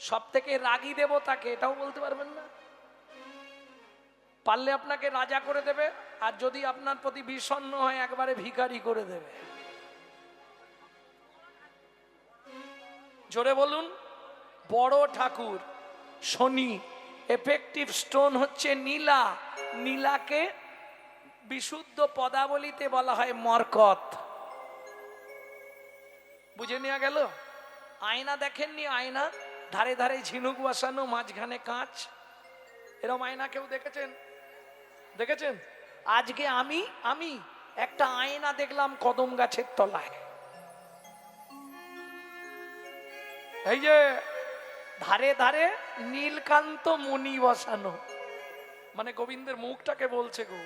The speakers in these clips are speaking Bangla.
সব থেকে রাগী দেবতাকে, এটাও বলতে পারবেন না। পারলে আপনাকে রাজা করে দেবে, আর যদি আপনার প্রতি বিষণ্ণ হয় একবারে ভিখারি করে দেবে। জোরে বলুন। বড় ঠাকুর শনি, এফেক্টিভ স্টোন হচ্ছে নীলা। নীলাকে বিশুদ্ধ পদাবলিতে বলা হয় মরকত। বুঝে নেওয়া গেল? আয়না দেখেননি? আয়না ধারে ধারে ঝিনুক বসানো, মাঝখানে কাঁচ। এরকম আয়না কেউ দেখেছেন? দেখেছেন? আজকে আমি একটা আয়না দেখলাম কদম গাছের তলায়। এই যে ধারে ধারে নীলকান্ত মণি বসানো, মানে গোবিন্দের মুখটাকে বলছে গো।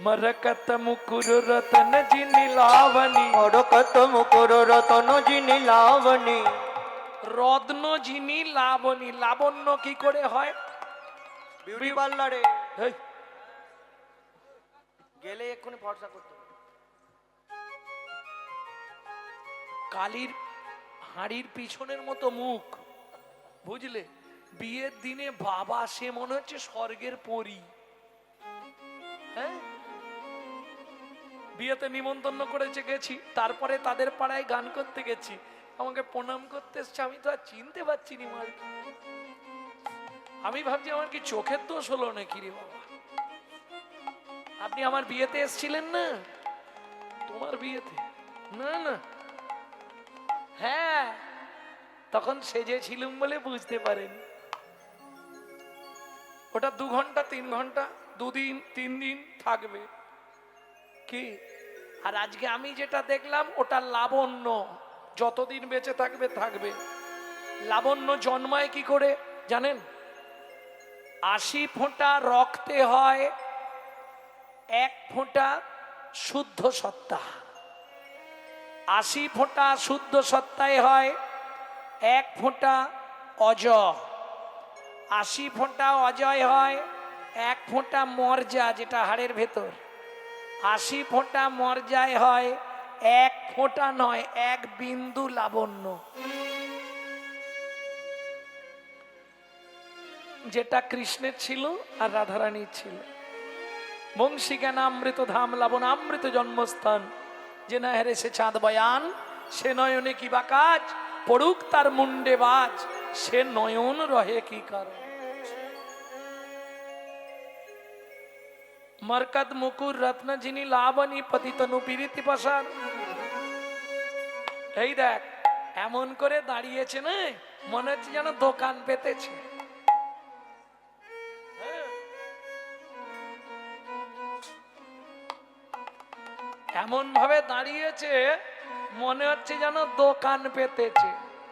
মরকত মুকুর রতন জিনি লাবণী, মরকত মুকুর রতন জিনি লাবণী, রত্ন জিনি লাবণী। লাবণ্য কি করে হয়? বিউটি পার্লারে এই, গেলে এক্ষুনি ফর্সা করতে হবে। কালির হাড়ির পিছনের মতো মুখ, বুঝলে? বিয়ের দিনে বাবা সে মনে হচ্ছে স্বর্গের পরী। হ্যাঁ, বিয়েতে নিমন্ত্রণ করেছে, গেছি, তারপরে তাদের পাড়ায় গান করতে গেছি, আমাকে প্রণাম করতে এসছে, আমি তো আর চিনতে পারছি নি মাল। আমি ভাবছি আমার কি চোখের দোষ হলো নাকি রে বাবা? আপনি আমার বিয়েতে এসছিলেন না? তোমার বিয়েতে? না না, হ্যাঁ, তখন সেজেছিলুম বলে বুঝতে পারেন। ওটা 2 ঘন্টা 3 ঘন্টা, 2 দিন 3 দিন থাকবে কি? আর আজকে আমি যেটা দেখলাম ওটা লাবণ্য, যতদিন বেঁচে থাকবে থাকবে। লাবণ্য জন্মায় কি করে জানেন? 80 ফোঁটা রক্তে হয় 1 ফোঁটা শুদ্ধ সত্তা। 80 ফোঁটা শুদ্ধ সত্তায় হয় 1 ফোঁটা অজয়। 80 ফোঁটা অজয় হয় 1 ফোঁটা মর্যা, যেটা হাড়ের ভেতর। 80 ফোঁটা মর্যায় হয় 1 ফোঁটা নয়, 1 বিন্দু লাবণ্য, যেটা কৃষ্ণের ছিল আর রাধারানীর ছিল। বংশী জ্ঞান অমৃত ধাম লাবণ অমৃত জন্মস্থান, যে না হেরে সে চাঁদ বয়ান, সে নয়নে কি বা কাজ, পড়ুক তার মুন্ডে বাজ, সে নয়ন রহে কি কারণ। মরকত মুকুর রত্ন জিনি লাবণী, পতিতনু পীড়িতি পাশার। এই দেখ এমন করে দাঁড়িয়েছে না, মনে হচ্ছে যেন দোকান পেতেছে। এমন ভাবে দাঁড়িয়েছে মনে হচ্ছে যেন দোকান পেতেছে।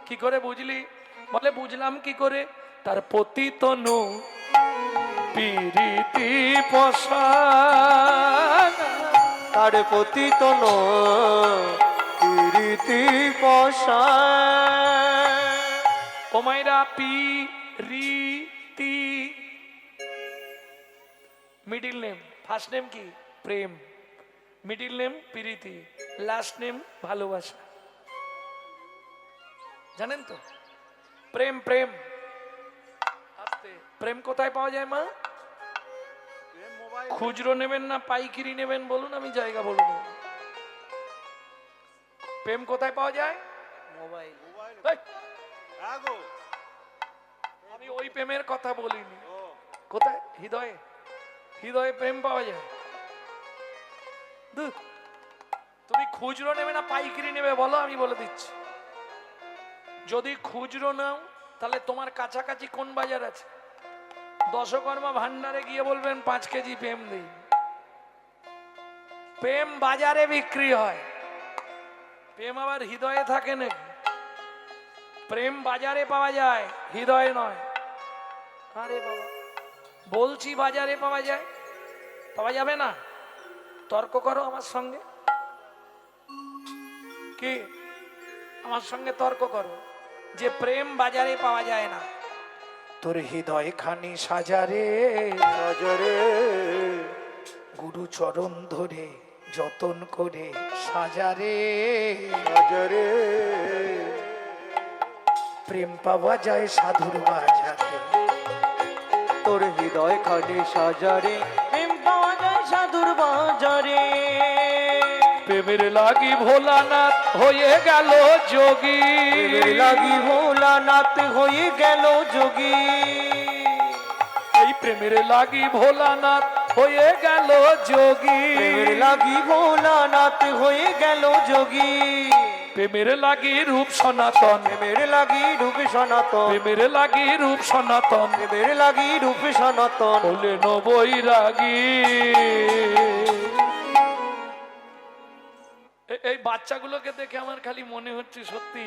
কি করে বুঝলি? বলে বুঝলাম কি করে, তার পতিতনু পীড়িতি পশান, তার পতিতন প্রীতি পশান। ওমাইরা পীড়িতি, মিডিল নেম, ফার্স্ট নেম কি? প্রেম, মিডিল নেম প্রীতি, লাস্ট নেম ভালোবাসা। জানেন তো? প্রেম প্রেম আস্তে। প্রেম কোথায় পাওয়া যায় মা? খুচরো নেবেন না পাইকারি নেবেন বলুন, আমি জায়গা বলবো। প্রেম কোথায় পাওয়া যায়? মোবাইল। এই, আমি ওই প্রেমের কথা বলিনি। কোথায়? হৃদয়ে। হৃদয়ে প্রেম পাওয়া যায়। তুমি খুচরো নেবে না পাইকারি নেবে বলো, আমি বলে দিচ্ছি। যদি খুচরো নাও তাহলে তোমার কাছাকাছি কোন বাজার আছে? দশকর্মা ভান্ডারে গিয়ে বলবেন 5 কেজি প্রেম দিই। প্রেম বাজারে বিক্রি হয়, প্রেম আবার হৃদয়ে থাকে নাকি? প্রেম বাজারে পাওয়া যায়, হৃদয়ে নয়। আরে বাবা, বলছি বাজারে পাওয়া যায়, পাওয়া যাবে না? তর্ক করো আমার সঙ্গে। কি আমার সঙ্গে তর্ক করো যে প্রেম বাজারে পাওয়া যায় না? তোর হৃদয় খানি সাজারে, সাজারে গুরু চরণ ধরে যতন করে সাজারে। সাজারে প্রেম পাওয়া যায় সাধুর বাজারে। তোর হৃদয় খানে সাজারে প্রেম পাওয়া যায় সাধুর বাজারে। প্রেমের লাগি ভোলানাথ হয়ে গেল যোগী, প্রেমের লাগি ভোলানাথ হয়ে গেল যোগী। এই প্রেমের লাগি ভোলানাথ হয়ে গেল যোগী, প্রেমের লাগি ভোলানাথ হয়ে গেল যোগী। প্রেমের লাগি রূপ সনাতন, প্রেমের লাগি রূপ সনাতন, প্রেমের লাগি রূপ সনাতন, প্রেমের লাগি রূপ সনাতন। হলেন বৈরাগী। এই বাচ্চাগুলোকে দেখে আমার খালি মনে হচ্ছে সত্যি,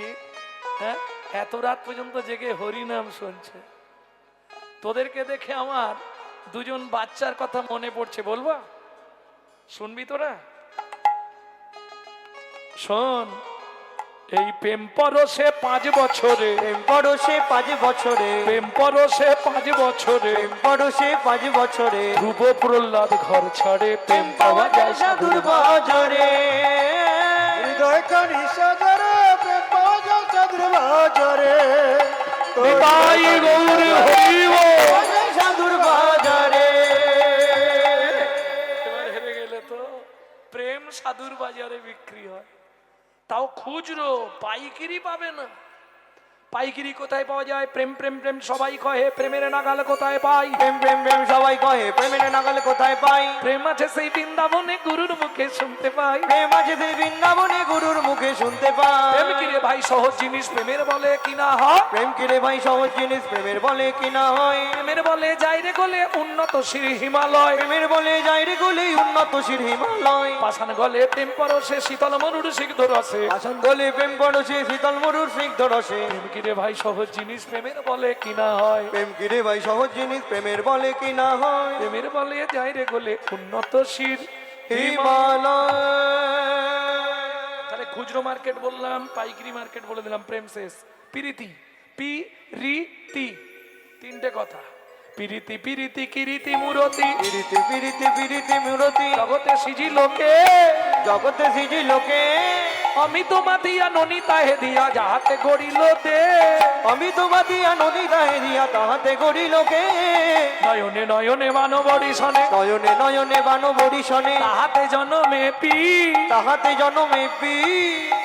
হ্যাঁ, এত রাত পর্যন্ত জেগে হরিনাম শুনছে। তোদেরকে দেখে আমার দুজন বাচ্চার কথা মনে পড়ছে, বলবা? শুনবি তোরা? শোন, এই প্রেম পরশে 5 বছরে, প্রেম পরশে 5 বছরে, প্রেম পরশে 5 বছরে, প্রেম পরশে 5 বছরে। ধ্রুব প্রহ্লাদ ঘর ছাড়ে প্রেম পাওয়া যায় সাধুর বাজারে। হৃদয় খানি সাজারে প্রেম পাওয়া যায় সাধুর বাজারে। নিতাই গৌর হরি বল। সাধুর বাজারে। এবার হেরে গেলে তো। প্রেম সাধুর বাজারে বিক্রি হয়, তাও খুচরো, পাইকারি পাবে না। পাইকারি কোথায় পাওয়া যায়? প্রেম প্রেম প্রেম সবাই কহে, প্রেমের নাগাল কোথায় পাই? প্রেম প্রেম প্রেম সবাই কহে, প্রেমের নাগাল কোথায় পাই? প্রেম আছে সেই বৃন্দাবনে গুরুর মুখে শুনতে পাই। প্রেম আছে সেই বৃন্দাবনে গুরুর মুখে শুনতে পাই। প্রেম কিরে ভাই সহজ জিনিস, প্রেমের বলে কিনা হয়। প্রেম কিরে ভাই সহজ জিনিস, প্রেমের বলে কিনা হয়। প্রেমের বলে যাই রে গলে উন্নত শ্রী হিমালয়, প্রেমের বলে যাই রে গলে উন্নত শির হিমালয়। পাষাণ গলে প্রেম পরশে শীতল মরুর সিগ্ধ রসে, পাষাণ গলে প্রেম পরশে শীতল মরুর স্নিগ্ধ রসে। প্রেম কিরে ভাই সহজ জিনিস, প্রেমের বলে কিনা হয়। প্রেম কিরে ভাই সহজ জিনিস, প্রেমের বলে কিনা হয়। প্রেমের বলে যাই রে গলে উন্নত শির হিমালয়। তাহলে খুচরো মার্কেট বললাম, পাইকারি মার্কেট বলে দিলাম, প্রেম শেষ। পিরিতি, পি রি তি, 3টে কথা। পিরিতি পিরিতি কিরিতি মুরতি, পিরিতি পিরিতি পিরিতি মুরতি, জগতে সিজি লোকে, জগতে সিজি লোকে। অমিত মাতিয়া ননিতা হে দিয়া যাহাতে গড়িল দে, আমি তো বাদিয়া নদী দাহে দিয়া তাহাতে গড়ি লোকে। নয়নে নয়নে মানবরি সনে, নয়নে নয়নে বান বরিশনে, তাহাতে জনমে পি, তাহাতে জনমে পি।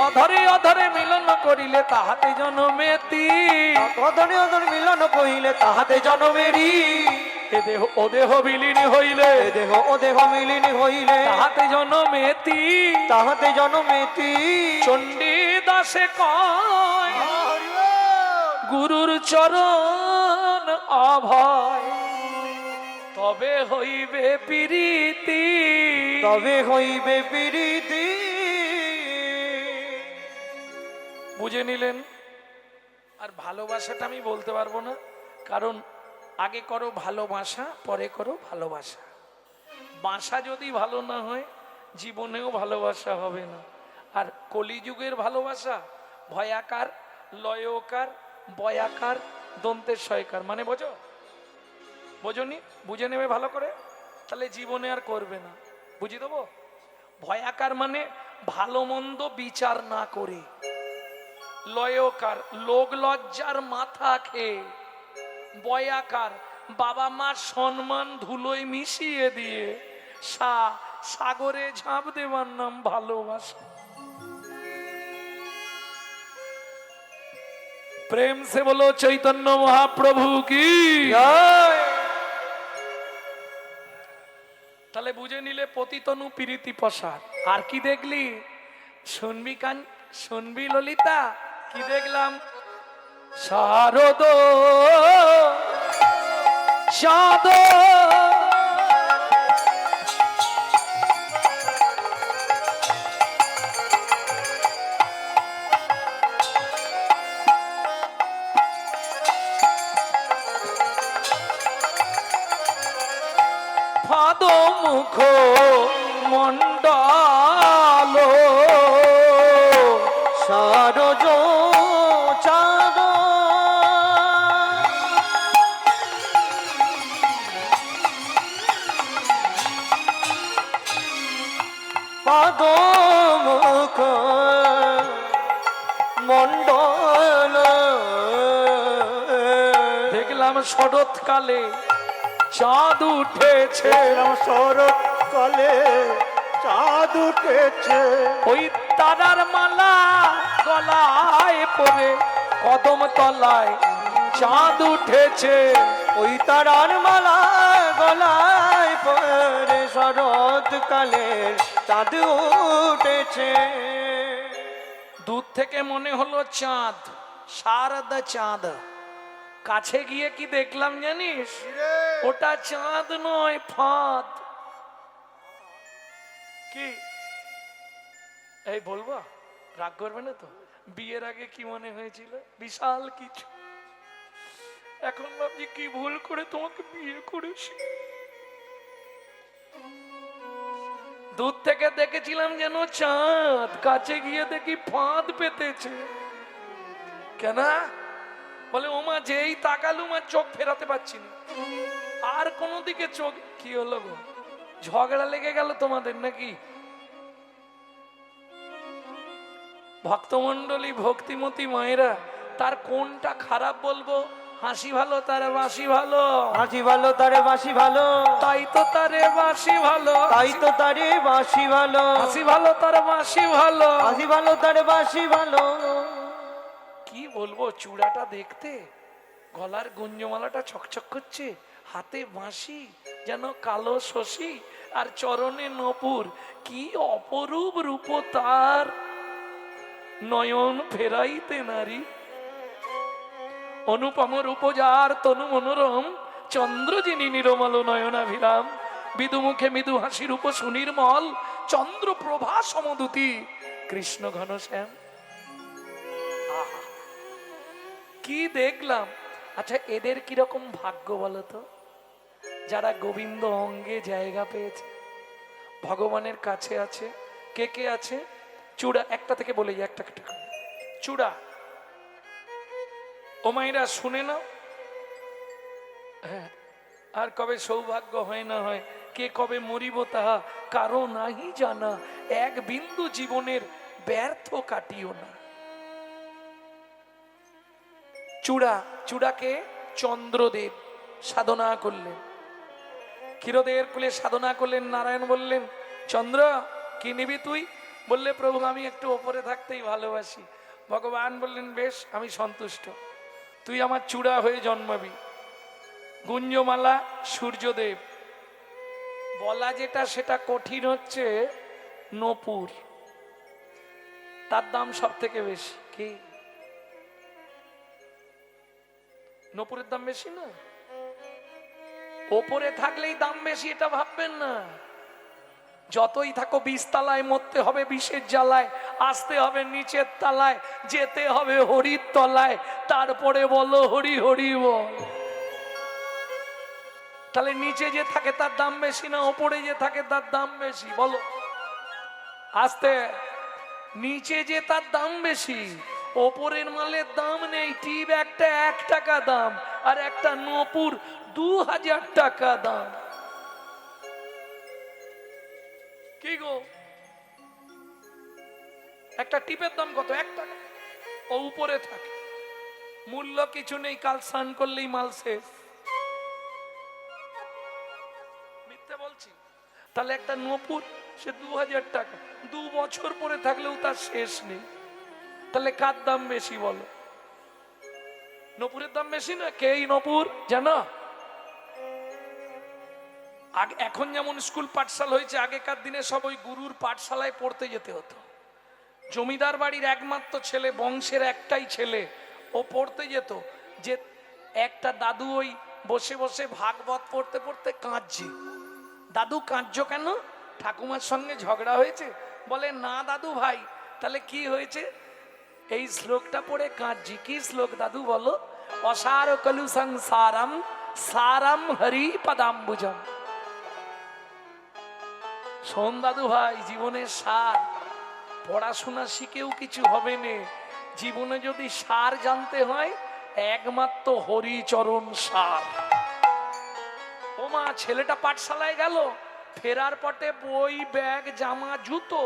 অধরে অধরে মিলন করিলে তাহাতে জনমে তি, অধরে অধর মিলন কহিলে তাহাতে জনমেরি। এ দেহ ও দেহ বিলীন হইলে, এ দেহ ও দেহ মিলিনি হইলে তাহাতে জনমে তি। তাহাতে জনমেতি। চণ্ডী দাসে কয় গুরুর চরণ অভয়, তবে হইবে প্রীতি, তবে হইবে প্রীতি। বুঝে নিলেন? আর ভালোবাসাটা আমি বলতে পারবো না, কারণ আগে করো ভালোবাসা, পরে করো ভালোবাসা। বাসা যদি ভালো না হয় জীবনেও ভালোবাসা হবে না। আর কলিযুগের ভালোবাসা ভয়াকার, লয়কার, বয়াকার, দন্তের শয়কার, মানে বোঝো? বোঝনি? বুঝে নেবে ভালো করে, তাহলে জীবনে আর করবে না। বুঝিয়ে দেবো? ভয়াকার মানে ভালো মন্দ বিচার না করে, লয়কার লোক লজ্জার মাথা খেয়ে, বয়াকার বাবা মার সম্মান ধুলোয় মিশিয়ে দিয়ে সাগরে ঝাঁপ দেওয়ার নাম ভালোবাসা। প্রেম সে বলো চৈতন্য মহাপ্রভু কি। তাহলে বুঝে নিলে পতিতনু প্রীতি প্রসাদ। আর কি দেখলি? শুনবি কান, শুনবি ললিতা? কি দেখলাম? শারদ সাদ ফাদ মুখ মন্ডল সারজ চাঁদ পাদ মুখ মন্ডল দেখলাম শরৎকালে চাঁদ উঠেছে, শরৎকালে চাঁদ উঠেছে, ওই তারার মালা গলায় পরে কদম তলায় চাঁদ উঠেছে, ওই তারার মালা গলায় পরে শরৎকালের চাঁদ উঠেছে। দূর থেকে মনে হলো চাঁদ, শারদা চাঁদ। কাছে গিয়ে কি দেখলাম জানিস? ওটা চাঁদ নয়, ফাঁদ। কি এই বলবো, রাগ করবে না তো? বিয়ের আগে কি মনে হয়েছিল? বিশাল কিছু। এখন ভাবছি কি ভুল করে তোমাকে বিয়ে করেছি। দূর থেকে দেখেছিলাম যেন চাঁদ, কাছে গিয়ে দেখি ফাঁদ পেতেছে। কেন বলে, ওমা যেই তাকালুম আর চোখ ফেরাতে পারছি না, আর কোনো দিকে চোখ। কি হলো গো, ঝগড়া লেগে গেল তোমাদের নাকি? ভক্তমন্ডলী, ভক্তিমতী মায়েরা, তার কোনটা খারাপ বলবো? হাসি ভালো তার বাসি ভালো, হাসি ভালো তারে বাসি ভালো, তাই তো তারে বাসি ভালো, তাই তো তারে বাসি ভালো, হাসি ভালো তার বাসি ভালো, হাসি ভালো তারে বাসি ভালো। কি বলবো, চূড়াটা দেখতে, গলার গুঞ্জমালাটা ছকছক করছে, হাতে বাঁশি যেন কালো শশী, আর চরণে নপুর। কি অপরূপ রূপ তার, নয়ন ফেরাইতে নারী। অনুপম রূপ যার, তনু মনোরম, চন্দ্র যিনি নিরমল নয়নাভিরাম। বিদুমুখে মৃদু হাসি রূপ সুনির্মল, চন্দ্র প্রভা সমদূতি, কৃষ্ণ ঘনশ্যাম। আহা, কি দেখলাম! আচ্ছা, এদের কিরকম ভাগ্য বলতো, যারা গোবিন্দ অঙ্গে জায়গা পেয়েছে, ভগবানের কাছে আছে। কে কে আছে? চূড়া, একটা থেকে বলে যাই, একটা একটা করে। চূড়া, ও মায়েরা শুনে নাও। হ্যাঁ, আর কবে সৌভাগ্য হয় না হয়, কে কবে মরিব তাহা কারো নাহি জানা, এক বিন্দু জীবনের ব্যর্থ কাটিও না। চূড়া, চূড়াকে চন্দ্রদেব সাধনা করলেন, ক্ষীরদের কুলে সাধনা করলেন। নারায়ণ বললেন, চন্দ্র কি নিবি তুই? বললে, প্রভু আমি একটু ওপরে থাকতেই ভালোবাসি। ভগবান বললেন, বেশ, আমি সন্তুষ্ট, তুই আমার চূড়া হয়ে জন্মাবি। গুঞ্জমালা সূর্যদেব, বলা যেটা সেটা কঠিন হচ্ছে নপুর, তার দাম সব থেকে বেশি। কি নপুরের দাম বেশি না? ওপরে থাকলেই দাম বেশি এটা ভাববেন না। যতই থাকো 20 তলায়, মরতে হবে বিষের জ্বালায়, আসতে হবে নিচের তলায়, যেতে হবে হরির তলায়, তারপরে বলো হরি হরি বল। তাহলে নিচে যে থাকে তার দাম বেশি না ওপরে যে থাকে তার দাম বেশি? বলো আসতে। নিচে যে তার দাম বেশি, ওপরের মালের দাম নেই। টিপ একটা 1 টাকা দাম, আর একটা নপুর 2000 টাকা দাম। কি গো, একটা টিপের দাম কত? 1 টাকা। ও উপরে থাকে, মূল্য কিছু নেই, কাল স্নান করলেই মাল শেষ। মিথ্যে বলছি? তাহলে একটা নপুর সে 2000 টাকা, 2 বছর পরে থাকলেও তার শেষ নেই। তাহলে কার দাম বেশি বলো? নপুরের দাম বেশি না? কে এই নপুর জানো? আগে, এখন যেমন স্কুল পাঠশালা হয়েছে, আগেকার দিনে সব ওই গুরুর পাঠশালায় পড়তে যেতে হতো। জমিদার বাড়ির একমাত্র ছেলে, বংশের একটাই ছেলে, ও পড়তে যেত। যে একটা দাদু ওই বসে বসে ভাগবত পড়তে পড়তে কাঁদছে। দাদু কাঁদছো কেন? ঠাকুমার সঙ্গে ঝগড়া হয়েছে? বলে, না দাদু ভাই। তাহলে কি হয়েছে? এই শ্লোকটা পড়ে কাঁদছি। কি শ্লোক দাদু বলো? অসার কলু সংসারম সারম হরি পদাম্বুজম। শোন দাদু ভাই, জীবনের সার, পড়াশোনা শিখেও কিছু হবে না। জীবনে যদি সার জানতে হয়, একমাত্র হরিচরণ সার। ও মা, ছেলেটা পাঠশালায় গেল, ফেরার পথে বই, ব্যাগ, জামা, জুতো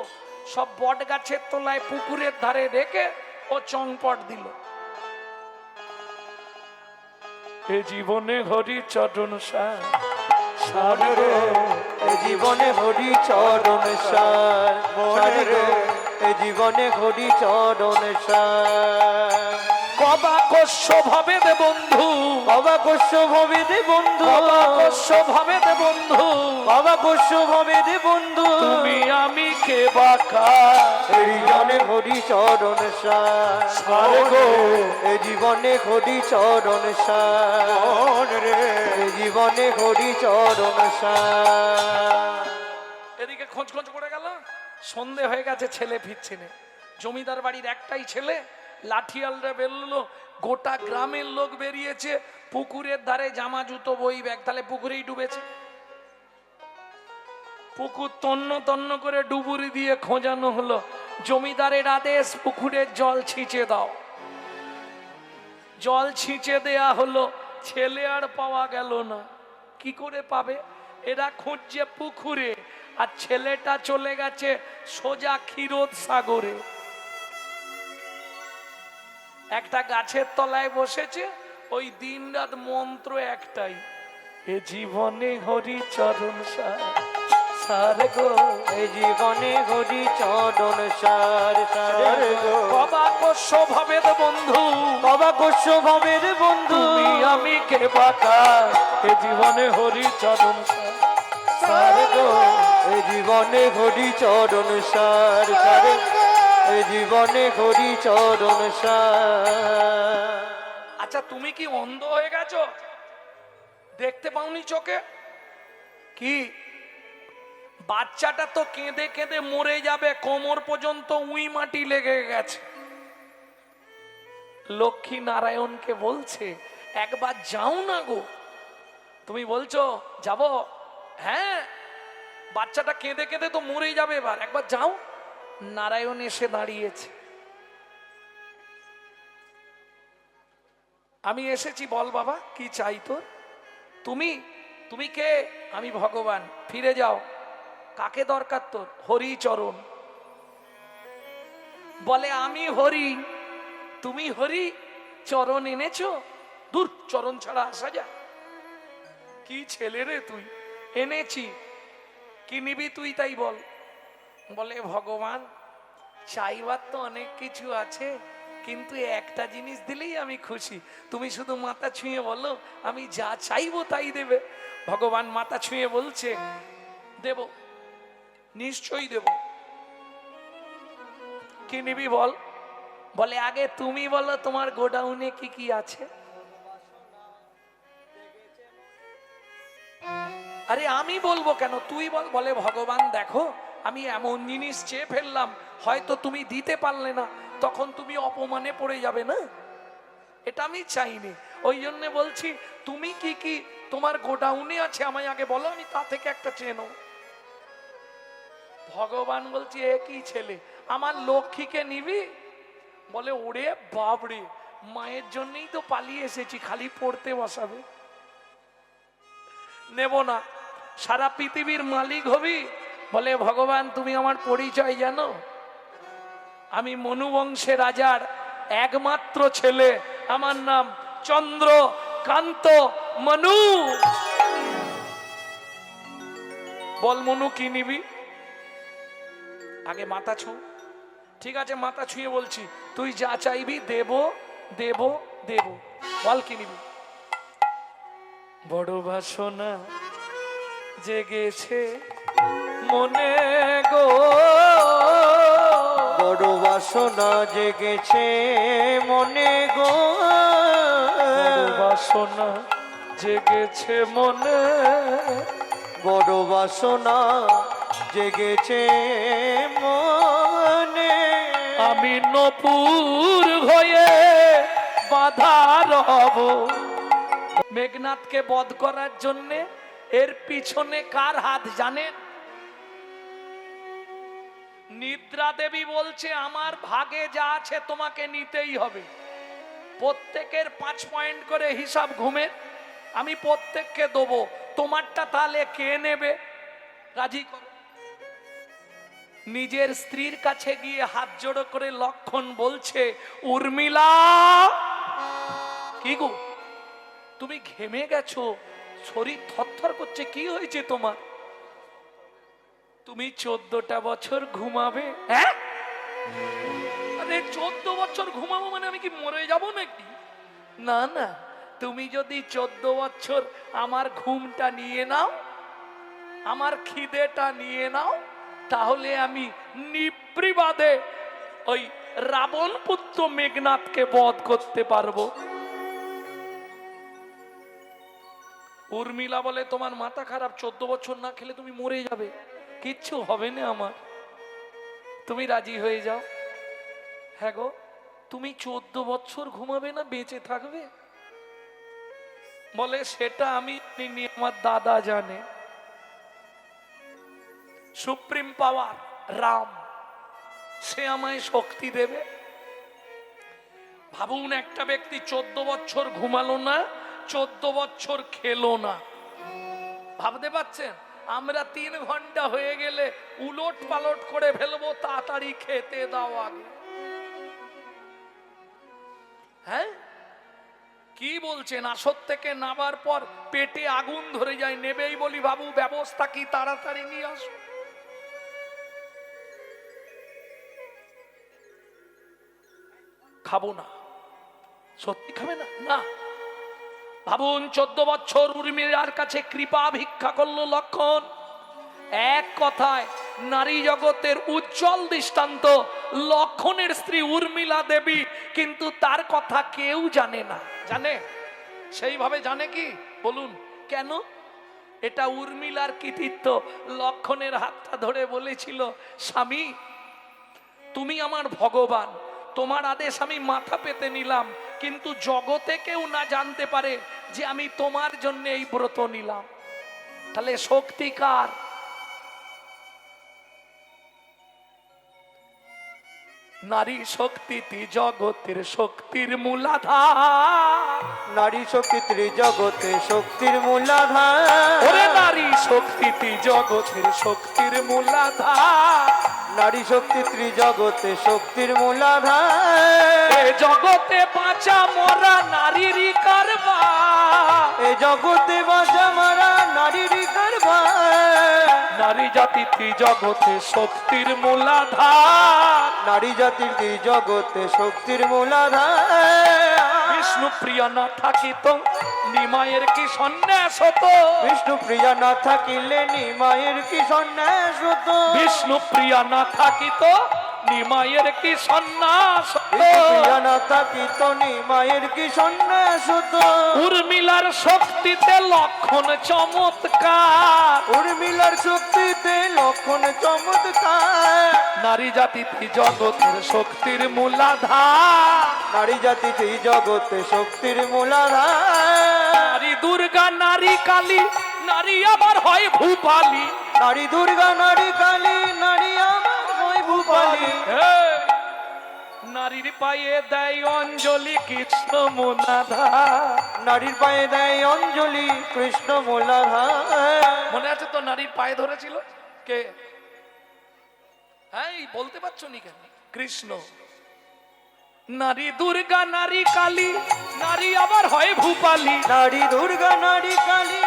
সব বট গাছের তলায় পুকুরের ধারে রেখে ও চংপট দিল। এ জীবনে হরি চরণ সার সার সারে গো এ জীবনে হরি চরণ সার সারে গো এ জীবনে হরি চরণ সার কবা কস্য ভাবে দে বন্ধু অবাকস্য ভবে দে বন্ধু কবা কস্য ভাবে দে বন্ধু অবাকস্য ভবে দে বন্ধু তুমি আমি কে বাকা এই জীবনে হরি চরণ সার সারে গো এ জীবনে হরি চরণ সার এ জীবনে হরি চরণ সার এদিকে খোঁজ খোঁজ পড়ে গেল সন্ধে হয়ে গেছে ছেলে ফিরছে না জমিদার বাড়ির একটাই ছেলে লাঠিয়ালরা বেরোলো গোটা গ্রামের লোক বেরিয়েছে পুকুরের ধারে জামা জুতো বই ব্যাগ তাহলে পুকুরেই ডুবেছে পুকুর তন্ন তন্ন করে ডুবুরি দিয়ে খোঁজানো হলো জমিদারের আদেশ পুকুরের জল ছিঁচে দাও জল ছিঁচে দেয়া হলো ছেলে আর পাওয়া গেল না কি করে পাবে এরা খুঁজছে পুকুরে আর ছেলেটা চলে গেছে সোজা ক্ষীরোদ সাগরে একটা গাছের তলায় বসেছে ওই দিনরাত মন্ত্র একটাই এ জীবনে হরি চরণ সার গো এই জীবনে হরি চরণ সার সার গো কবা কস্য ভাবে দে বন্ধু অবাকস্য ভবে দে বন্ধু তুমি আমি কে বাকা এ জীবনে হরি চরণ সার গো এই জীবনে হরি চরণ সার সার এই জীবনে হরি চরণ সার আচ্ছা তুমি কি অন্ধ হয়ে গেছো দেখতে পাওনি চোখে কি বাচ্চাটা তো কেঁদে কেঁদে মরে যাবে কোমর পর্যন্ত উই মাটি লেগে গেছে লক্ষ্মী নারায়ণকে বলছে একবার যাও না গো তুমি বলছো যাব হ্যাঁ বাচ্চাটা কেঁদে কেঁদে তো মরে যাবে এবার একবার যাও নারায়ণ এসে দাঁড়িয়েছে আমি এসেছি বল বাবা কি চাই তোর তুমি তুমি কে আমি ভগবান ফিরে যাও কাকে দরকার তোর হরি চরণ বলে আমি হরি তুমি হরি চরণ এনেছো দূর চরণ ছাড়া আসা যায় কি ছেলে রে তুই এনেছি কি নিবি তুই তাই বল বলে ভগবান চাইবার তো অনেক কিছু আছে কিন্তু একটা জিনিস দিলেই আমি খুশি তুমি শুধু মাথা ছুঁয়ে বলো আমি যা চাইবো তাই দেবে ভগবান মাথা ছুঁয়ে বলছে দেব নিশ্চয়ই দেব কি নিবি বল বলে আগে তুমি বলো তোমার গোডাউনে কি কি আছে আরে আমি বলবো কেন তুই বল বলে ভগবান দেখো আমি এমন জিনিস চেয়ে ফেললাম হয়তো তুমি দিতে পারলে না তখন তুমি অপমানে পড়ে যাবে না এটা আমি চাইনি ওই জন্য বলছি তুমি কি কি তোমার গোডাউনে আছে আমায় আগে বলো আমি তা থেকে একটা চেয়ে নেব ভগবান বলছি একই ছেলে আমার লক্ষ্মীকে নিবি বলে ওরে বাবরে মায়ের জন্যই তো পালিয়ে এসেছি খালি পড়তে বসাবে নেব না সারা পৃথিবীর মালিক হবি বলে ভগবান তুমি আমার পরিচয় জানো আমি মনু বংশের রাজার একমাত্র ছেলে আমার নাম চন্দ্র কান্ত মনু বল মনু কি নিবি আগে মাথা ছু ঠিক আছে মাথা ছুঁয়ে বলছি তুই যা চাইবি দেব দেব দেব বল কি নিবি বড় বাসনা জেগেছে মনে গো বড় বাসনা জেগেছে মনে গো বড় বাসনা জেগেছে মনে বড় বাসনা জেগেছে মনে আমি নপুর হয়ে বাধা রব মেঘনাথকে বধ করার জন্য এর পিছনে কার হাত জানেন নিদ্রা দেবী বলছে আমার ভাগে যা আছে তোমাকে নিতেই হবে প্রত্যেকের 5 পয়েন্ট করে হিসাব ঘুমের আমি প্রত্যেককে দেবো তোমারটা তাহলে কে নেবে রাজি করো নিজের স্ত্রীর কাছে গিয়ে হাত জোড়ো করে লক্ষণ বলছে উর্মিলা কি গো তুমি ঘেমে গেছো, শরীর থরথর করছে, কি হয়েছে তোমার? তুমি 14টা বছর ঘুমাবে? হ্যাঁ, আরে 14 বছর ঘুমাবো মানে আমি কি মরে যাব নাকি? না না, তুমি যদি 14 বছর আমার ঘুমটা নিয়ে নাও, আমার খিদেটা নিয়ে নাও, তাহলে আমি নির্বিবাদে ওই রাবণ পুত্র মেঘনাথকে বধ করতে পারবো। উর্মিলা বলে, তোমার মাথা খারাপ, 14 বছর না খেলে তুমি মরে যাবে, কিচ্ছু হবে না আমার, তুমি রাজি হয়ে যাও। হ্যাঁ গো, তুমি 14 বছর ঘুমাবে না, বেঁচে থাকবে? বলে, সেটা আমি জানি, আমার দাদা জানে। সুপ্রিম পাওয়ার রাম, সে আমায় শক্তি দেবে। ভাবুন, একটা ব্যক্তি 14 বছর ঘুমালো না, 14 বছর খেলো না, ভাবতে পারছেন? আমরা 3 ঘন্টা হয়ে গেলে উলট পালট করে ফেলবো, তাড়াতাড়ি খেতে দাও আগে। হ্যাঁ, কি বলছেন? আসর থেকে নামার পর পেটে আগুন ধরে যায়, নেবেই বলি বাবু ব্যবস্থা কি, তাড়াতাড়ি নিয়ে আসো। খাবো না, সত্যি খাবে না? না। ভাবুন, 14 বছর উর্মিলার কাছে কৃপা ভিক্ষা করলো লক্ষণ। এক কথায় নারী জগতের উজ্জ্বল দৃষ্টান্ত লক্ষণের স্ত্রী উর্মিলা দেবী, কিন্তু তার কথা কেউ জানে না। জানে? সেইভাবে জানে কি বলুন? কেন? এটা উর্মিলার কৃতিত্ব। লক্ষণের হাতটা ধরে বলেছিল, স্বামী তুমি আমার ভগবান, তোমার আদেশ আমি মাথা পেতে নিলাম, কিন্তু জগতে কেউ না জানতে পারে যে আমি তোমার জন্য এই ব্রত নিলাম। তাহলে শক্তি কার? নারী শক্তি জগতের শক্তির মূলাধার। নারী শক্তি ত্রিজগতে শক্তির মূলাধার। ওরে নারী শক্তি জগতের শক্তির মূলাধার। নারী শক্তি ত্রিজগতে শক্তির মূলাধার। এ জগতে বাঁচা মরা নারীরই কারবার। এ জগতে বাঁচা মারা নারীরই কারবার। নারী জাতি জগতে শক্তির মূলাধার। নারী জাতির ত্রিজগতে শক্তির মূলাধার। বিষ্ণু প্রিয়া না থাকিত নিমায়ের কি সন্ন্যাস হতো। বিষ্ণু প্রিয়া না থাকিলে নিমায়ের কি সন্ন্যাস হতো। বিষ্ণু প্রিয়া না থাকিত নিমায়ের কি সন্ন্যাস হতো। বিষ্ণু প্রিয়া না থাকিত নিমায়ের কি সন্ন্যাস হতো। উর্মিলার শক্তিতে লক্ষণ চমৎকার। উর্মিলার শক্তিতে লক্ষণ চমৎকার। নারী জাতি জগতের শক্তির মূলাধার। নারী জাতি জগতে শক্তির মূলাধার। নারী দুর্গা, নারী কালী, নারী আবার হয় ভূপালী। নারী দুর্গা, নারী কালী, নারী আমার হয় ভূপালী। নারীর পায়ে দেয় অঞ্জলি কৃষ্ণ মূলাধার। নারীর পায়ে দেয় অঞ্জলি কৃষ্ণ মূলাধার। মনে আছে তো নারীর পায়ে ধরেছিল কে? হ্যাঁ, বলতে পারছো নি কেন? কৃষ্ণ। নারী দুর্গা, নারী কালী, নারী আবার হয় ভূপালী। নারী দুর্গা, নারী কালী,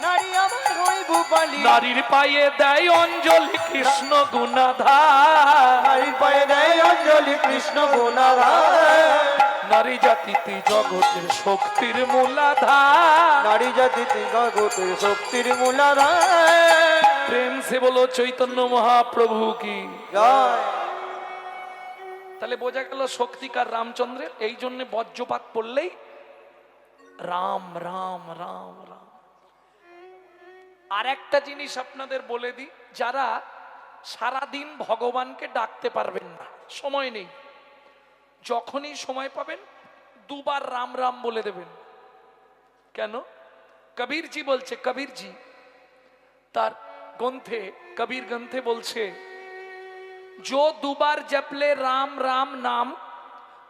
নারী আমার হয় ভূপালী। নারীর পায়ে দেয় অঞ্জলি কৃষ্ণ গুণাধার। নারীর পায়ে দেয় অঞ্জলি কৃষ্ণ গুণাধার। নারী জাতিতে জগতের শক্তির মূলাধার। নারী জাতি জগতের শক্তির মূলাধার। প্রেম সে বলো চৈতন্য মহাপ্রভু কি জয়। তাহলে বোঝা গেল শক্তিকার রামচন্দ্রের। এই জন্য বজ্রপাত পড়লেই রাম রাম রাম রাম। আর একটা জিনিস আপনাদের বলে দিই, যারা সারাদিন ভগবানকে ডাকতে পারবেন না, সময় নেই, যখনই সময় পাবেন 2 বার রাম রাম বলে দেবেন। কেন? কবিরজি বলছে, কবিরজি তার গ্রন্থে, কবির গ্রন্থে বলছে, जो 2 बार जप ले राम राम नाम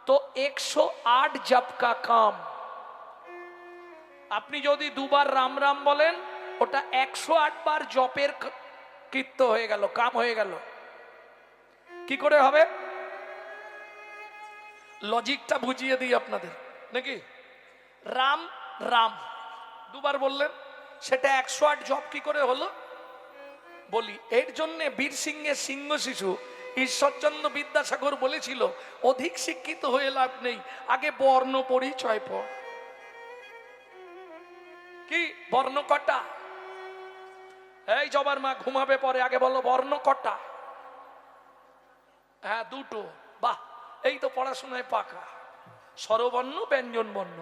तो 108 जप का काम। আপনি যদি 2 বার রাম রাম বলেন, ওটা 108 বার জপের কীর্ত হয়ে গেল, কাম হয়ে গেল। কি করে হবে? লজিকটা বুঝিয়ে দিই আপনাদের নাকি। রাম রাম দুবার বললেন, সেটা 108 জপ কি করে হলো বলি। এর জন্য বীর সিংহের সিংহ শিশু ঈশ্বরচন্দ্র বিদ্যাসাগর বলেছিল, অধিক শিক্ষিত হয়ে লাভ নেই, আগে বর্ণ পরিচয় পড়। কি বর্ণ কটা? এই জবার মা ঘুমাবে পরে, আগে বলো বর্ণ কটা? হ্যাঁ, দুটো। বাহ, এই তো পড়াশোনায় পাকা। স্বরবর্ণ, ব্যঞ্জন বর্ণ।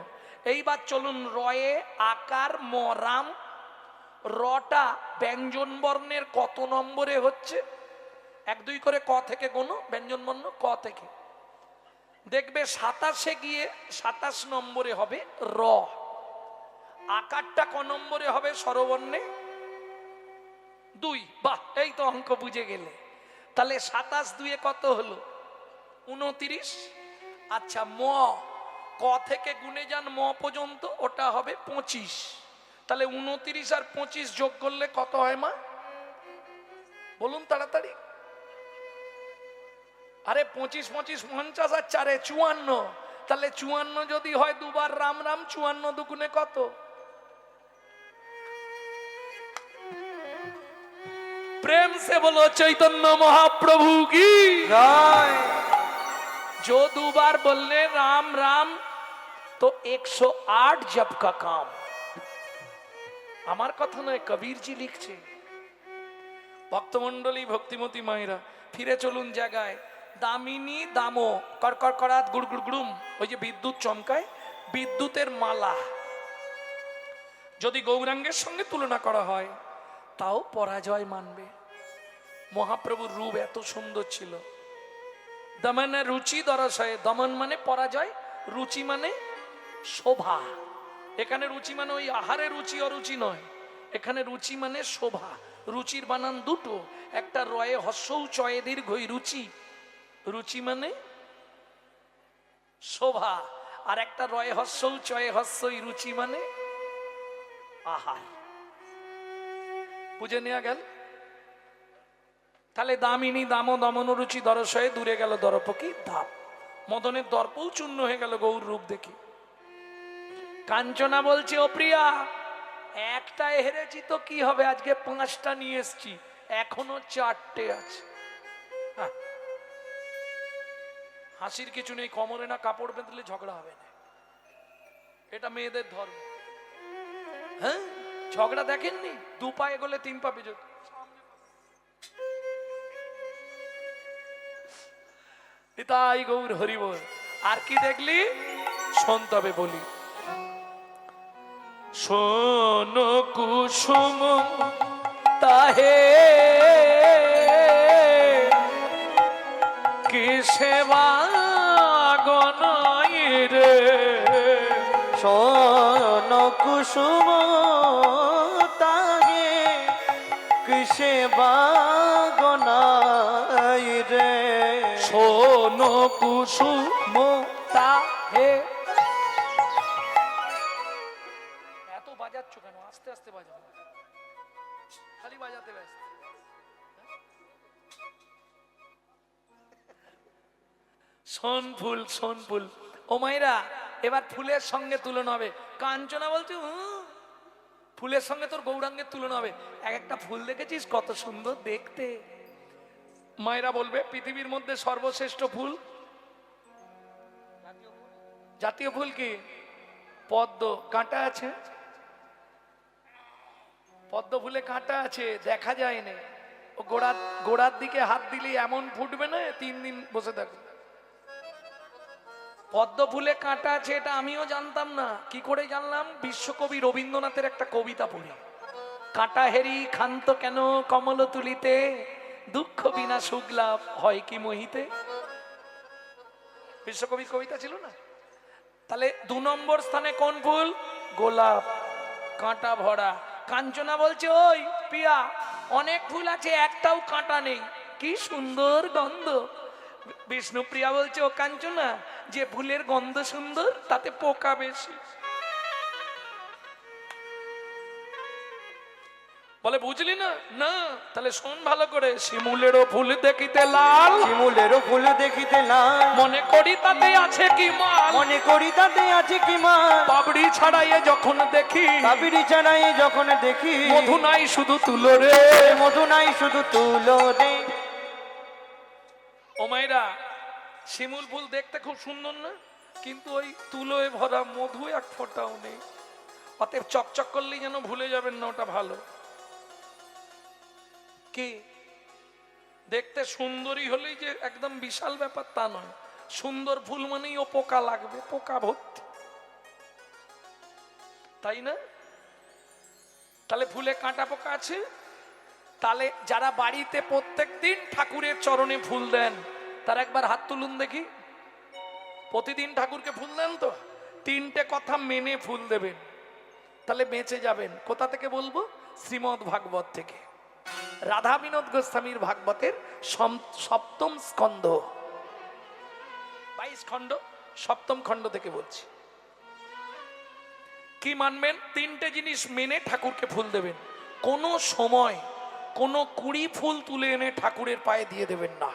এইবার চলুন, রয়ে আকার মরাম, রটা ব্যঞ্জন বর্ণের কত নম্বরে হচ্ছে? 1 2 করে ক থেকে গোনো, ব্যঞ্জন বর্ণ ক থেকে। দেখবে 27-এ গিয়ে 27 নম্বরে হবে র। আকারটা ক নম্বরে হবে স্বরবর্ণে? 2। বাহ, এই তো অঙ্ক বুঝে গেলে। তাহলে 27 2 কত হলো? 29। আচ্ছা, ম ক থেকে গুনে যান ম পর্যন্ত, ওটা হবে 25। তাহলে 29 আর 25 যোগ করলে কত হয় মা? বলুন তাড়াতাড়ি। আরে 25 25 50 আর 4 54। তাহলে 54 যদি হয় দুবার রাম রাম, 54 দুগুণে কত? प्रेम से बोलो चैतन्य महाप्रभु की জয়। जो 2 बार बोलने राम राम तो 108 जप का काम। আমার কথা নয়, কবির জি লিখছে। ভক্তমণ্ডলী, ভক্তিমতী মায়েরা, ফিরে চলুন জায়গায়। দামিনী দামো কড়কড় করাত গুড় গুড় গুড়ুম, ওই যে বিদ্যুৎ চমকায়, বিদ্যুতের মালা যদি গৌরাঙ্গের সঙ্গে তুলনা করা হয় তাও পরাজয় মানবে। মহাপ্রভুর রূপ এত সুন্দর ছিল। দমন রুচি দরসয়, দমন মানে পরাজয়, রুচি মানে শোভা। এখানে রুচি মানে ওই আহারে রুচি অরুচি নয়, এখানে রুচি মানে শোভা। রুচির বানান দুটো, একটা রয়ে হস্যৌ চয়ে দীর্ঘই রুচি, রুচি মানে শোভা, আর একটা রয়ে হস্যৌ চয়ে হস্যই রুচি মানে আহার। বুঝে নেওয়া গেল? তাহলে দামিনী দাম দমন রুচি দরসয়ে, দূরে গেল দর্পকি ধাপ। মদনের দর্পও চূর্ণ হয়ে গেল গৌর রূপ দেখি। কাঞ্চনা বলছে, ও প্রিয়া, একটা হেরেছি তো কি হবে, আজকে 5টা নিয়ে এসছি, এখনো 4টে আছে। হাসির কিছু নেই, কোমরে না কাপড় বেঁধলে ঝগড়া হবে না, এটা মেয়েদের ধর্ম। হ্যাঁ, ঝগড়া দেখেননি? 2 পা এগোলে 3 পা পিছু। তাই গৌর হরি বল। আর কি দেখলি? শোন তবে বলি। শোন কুসুম তাহে কি সেবা গনাই রে, শোন কুসুম তাহে কিসে বাগনাই রে, শোন কুসুম তাহে। এত বাজাচ্ছ কেন? আস্তে আস্তে বাজাও, খালি বাজাতে ব্যস্ত। শোন ফুল, শোন ফুল। ও মাইরা, এবার ফুলের সঙ্গে তুলনা হবে। কাঞ্চনা বলছে, ফুলের সঙ্গে তোর গৌরাঙ্গের তুলনা হবে। এক একটা ফুল দেখেছিস কত সুন্দর দেখতে? মায়েরা বলবে পৃথিবীর মধ্যে সর্বশ্রেষ্ঠ ফুল, জাতীয় ফুল কি? পদ্ম। কাঁটা আছে? পদ্ম ফুলে কাঁটা আছে, দেখা যায় না। ও গোড়ার দিকে হাত দিলে এমন ফুটবে না, 3 দিন বসে থাকবে। পদ্ম ফুলে কাঁটা আছে, এটা আমিও জানতাম না। কি করে জানলাম? বিশ্বকবি রবীন্দ্রনাথের একটা কবিতা পড়ে, কাঁটা হেরি ক্ষান্ত কেন কমল তুলিতে, দুঃখ বিনা সুখ লাভ হয় কি মোহিতে। বিশ্বকবির কবিতা ছিল না? তাহলে 2 নম্বর স্থানে কোন ফুল? গোলাপ, কাঁটা ভরা। কাঞ্চনা বলছে, ওই পিয়া, অনেক ফুল আছে, একটাও কাঁটা নেই, কি সুন্দর গন্ধ। বিষ্ণুপ্রিয়া বলছে, ও কাঞ্চনা, যে ফুলের গন্ধ সুন্দর তাতে পোকা বেশি। বলে বুঝলি না? না, তাহলে শোন ভালো করে। শিমুলেরও ফুল দেখিতে লাল, শিমুলেরও ফুল দেখিতে লাল, মনে করি তাতে আছে কি মাল, মনে করি তাতে আছে কি মাল, পাবড়ি ছাড়াইয়ে যখন দেখি, কাবেরী ছাড়াই যখন দেখি, মধু নাই শুধু তুলো রে। মধু নাই শুধু তুলো রে। ও মায়েরা, শিমুল ফুল দেখতে খুব সুন্দর না? কিন্তু ওই তুলোয় ভরা মধু এক ফোঁটাও নেই। অতএব চকচক করলেই যেন ভুলে যাবেন না ওটা ভালো। কি দেখতে সুন্দরী হলেই যে একদম বিশাল ব্যাপার তা নয়। সুন্দর ফুল মানেই ও পোকা লাগবে, পোকা ভর্তি, তাই না? তাহলে ফুলে কাঁটা পোকা আছে। তাহলে যারা বাড়িতে প্রত্যেকদিন ঠাকুরের চরণে ফুল দেন তার একবার হাত তুলুন দেখি। প্রতিদিন ঠাকুরকে ফুল দেন তো? তিনটে কথা মেনে ফুল দেবেন, তাহলে বেঁচে যাবেন। কোথা থেকে বলবো? শ্রীমদ্ ভাগবত থেকে। রাধা বিনোদ গোস্বামীর ভাগবতের সপ্তম স্কন্ধ, 22 খণ্ড, সপ্তম খণ্ড থেকে বলছি। কি মানবেন? তিনটে জিনিস মেনে ঠাকুরকে ফুল দেবেন। কোনো সময় কোনো কুড়ি ফুল তুলে এনে ঠাকুরের পায়ে দিয়ে দেবেন না।